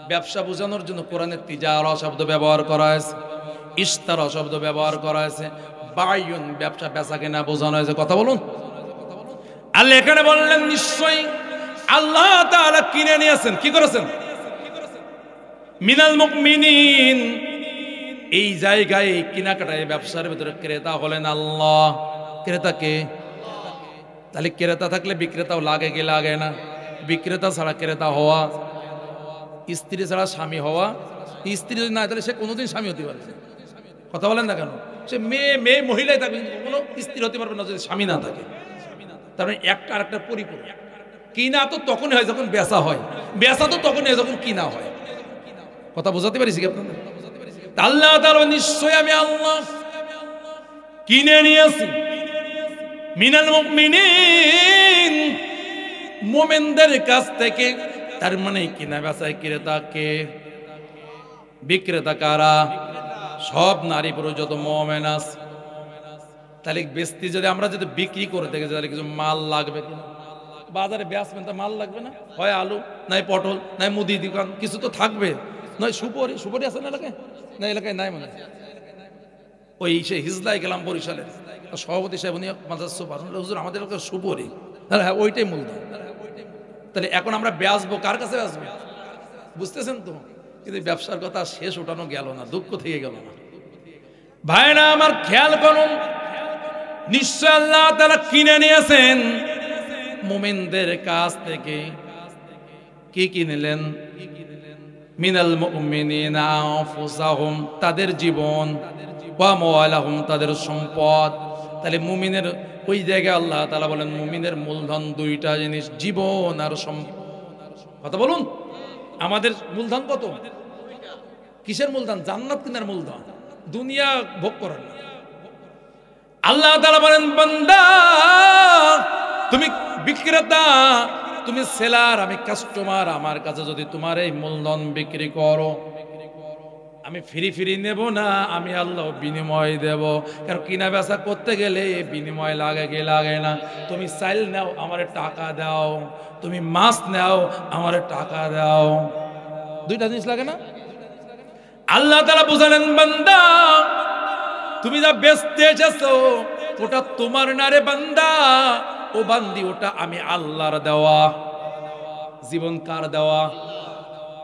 ব্যবসা বোঝানোর জন্য কোরআনে তিজারা শব্দ ব্যবহার করা হয়েছে, ইশতারা শব্দ ব্যবহার করা হয়েছে, বায়ুন ব্যবসা বেচা কেনা বোঝানো হয়েছে। কথা বলুন। আল্লাহ এখানে বললেন নিশ্চয়ই আল্লাহ তাআলা কিনে নিয়েছেন। কি করেছেন? মিনাল মুমিনিন। এই জায়গায় কেনাকাটায় ব্যবসার ভিতরে ক্রেতা হলেন আল্লাহ। ক্রেতাকে তাহলে ক্রেতা থাকলে বিক্রেতাও লাগে কি লাগে না? বিক্রেতা ছাড়া ক্রেতা হওয়া, স্ত্রী ছাড়া স্বামী হওয়া, স্ত্রী যদি না তাহলে সে কোনোদিন স্বামী হতে পারবে না। কথা বলেন না কেন? সে মেয়ে মহিলাই থাকবে, কোনো স্ত্রী হতে পারবে না যদি স্বামী না থাকে। তার মানে একটা আরেকটা পরিপূরক। কিনা তো তখনই হয় যখন বেচা হয়, বেচা তো তখনই হয় যখন কিনা হয়। কথা বোঝাতে পারিস কি আপনাদের? আল্লাহ তাআলা নিশ্চয় আমি আল্লাহ কিনে নিয়েছি মিনাল মুমিনিন, মুমিনদের কাছ থেকে। তার মানে কিনা বেচায় ক্রেতাকে, বিক্রেতা কারা? সব নারী পুরুষ যত মুমিন আছে। তাহলে বেচতে যদি আমরা যদি বিক্রি করে থাকি তাহলে কিছু মাল লাগবে কিনা? বাজারে বেচবেন তা মাল লাগবে না? হয় আলু, নাই পটল, নাই মুদি দোকান, কিছু তো থাকবে। নয় সুপারি, সুপারি আছে না এলাকায়? না এলাকায় নাই মনে হয়। ওই সে হিজলায় গেলাম বরিশালে, সভাপতি সাহেব উনি মাদ্রাস সুপার, হুজুর আমাদের এলাকার সুপারি। হ্যাঁ ওইটাই মূলধন। তাহলে এখন আমরা বেচবো কার কাছে বেচবো? বুঝতেছেন তো? কিন্তু ব্যবসার কথা শেষ ওঠানো গেল না, দুঃখ থেকে গেল না। ভাইরা আমার খেয়াল করুন, নিশ্চয় আল্লাহ তাআলা কিনে নিয়েছেন মুমিনদের কাছ থেকে। কি কিনলেন? মিনাল মুমিনিনা আনফুসাহুম, তাদের জীবন, ওয়া আমওয়ালাহুম, তাদের সম্পদ। তাহলে মুমিনের ওই জায়গায় আল্লাহ তাআলা বলেন মুমিনের মূলধন দুইটা জিনিস, জীবন আর সম্পদ। কথা বলুন। আমাদের মূলধন কত? কিসের মূলধন? জান্নাত কিনার মূলধন, দুনিয়া ভোগ করার না। আল্লাহ তাআলা বলেন বান্দা তুমি বিক্রেতা, তুমি সেলার, আমি কাস্টমার। আমার কাছে যদি তোমার এই মূলধন বিক্রি করো, আমি ফ্রি নেব না, আমি আল্লাহ বিনিময় দেব। কারণ কিনা বেচা করতে গেলে বিনিময় লাগে কি লাগে না? তুমি চাইল নাও, আমার টাকা দাও। তুমি মাছ নাও, আমার টাকা দাও। দুইটা জিনিস লাগে না? আল্লাহ তাআলা বুঝালেন বান্দা তুমি যা বেচতে এসেছো ওটা তোমার না রে বান্দা, ও বান্দি, ওটা আমি আল্লাহর দেওয়া। জীবন কার দেওয়া?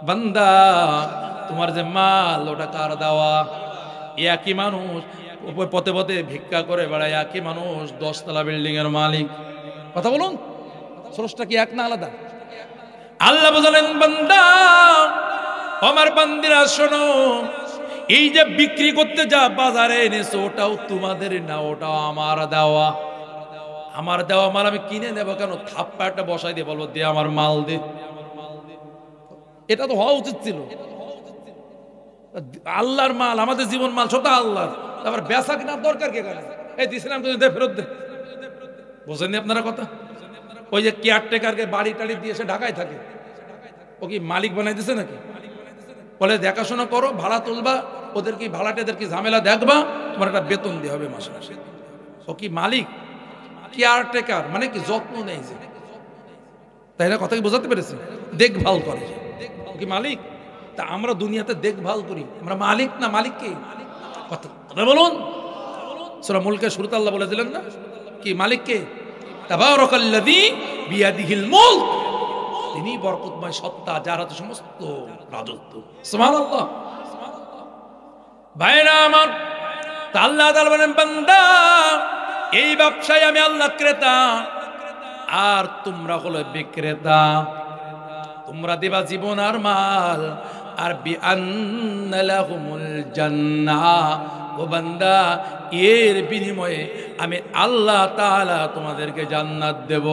বান্দা তোমার যে মাল ওটা কার দেওয়া? একই মানুষ পথে পথে ভিক্ষা করে বেড়ায়, একই মানুষ 10 তলা বিল্ডিং এর মালিক। কথা বলুন, স্রষ্টা কি এক না আলাদা? আল্লাহ বলেন বান্দা আমার বান্দিরা শোনো, এই যে বিক্রি করতে যা বাজারে এনেছো ওটাও তোমাদের না, ওটাও আমার দেওয়া। আমার দেওয়া মাল আমি কিনে নেবো কেন? থাপ্পাটা বসাই দিয়ে বলবো দে আমার মাল দে। এটা তো হওয়া উচিত ছিল। আল্লাহর মাল, আমাদের জীবন মাল সব আল্লাহর। তারপর বেচা কেনার দরকার কে? এই দিছিলাম দে, ফেরত দে। বোঝেননি আপনারা কথা? ওই যে কেয়ারটেকারকে বাড়ি টাড়ি দিয়ে এসে ঢাকায় থাকে, ও কি মালিক বানাই দিছে নাকি? বলে দেখাশোনা করো, ভাড়া তুলবা, ওদের কি ভাড়াটেদের কি ঝামেলা দেখবা, তোমার একটা বেতন দিয়ে হবে মাসে মাসে। ও কি মালিক? কেয়ারটেকার মানে কি? যত্ন নেই যে, তাই না? কথা কি বোঝাতে পেরেছি? দেখভাল করে, ও কি মালিক? তা আমরা দুনিয়াতে দেখভাল করি, আমরা মালিক না? মালিক কে? কথা বলুন। সূরা মুলকের শুরুতে আল্লাহ বলে দিলেন না কি মালিক কে? তাবারাকাল্লাযী বিয়াদিহিল মুলক, তিনি বরকতময় সত্তা, যার হাতে সমস্ত রাজত্ব। সুবহানাল্লাহ। ভাইরা আমার, আল্লাহ তাআলা বলেন বান্দা এই ব্যবসায় আমি আল্লাহ ক্রেতা আর তোমরা হলো বিক্রেতা। তোমরা দিবা জীবন আর মাল, আর বিআন্না লাহুমুল জান্নাহ, ও বান্দা এর বিনিময়ে আমি আল্লাহ তাআলা তোমাদেরকে জান্নাত দেব।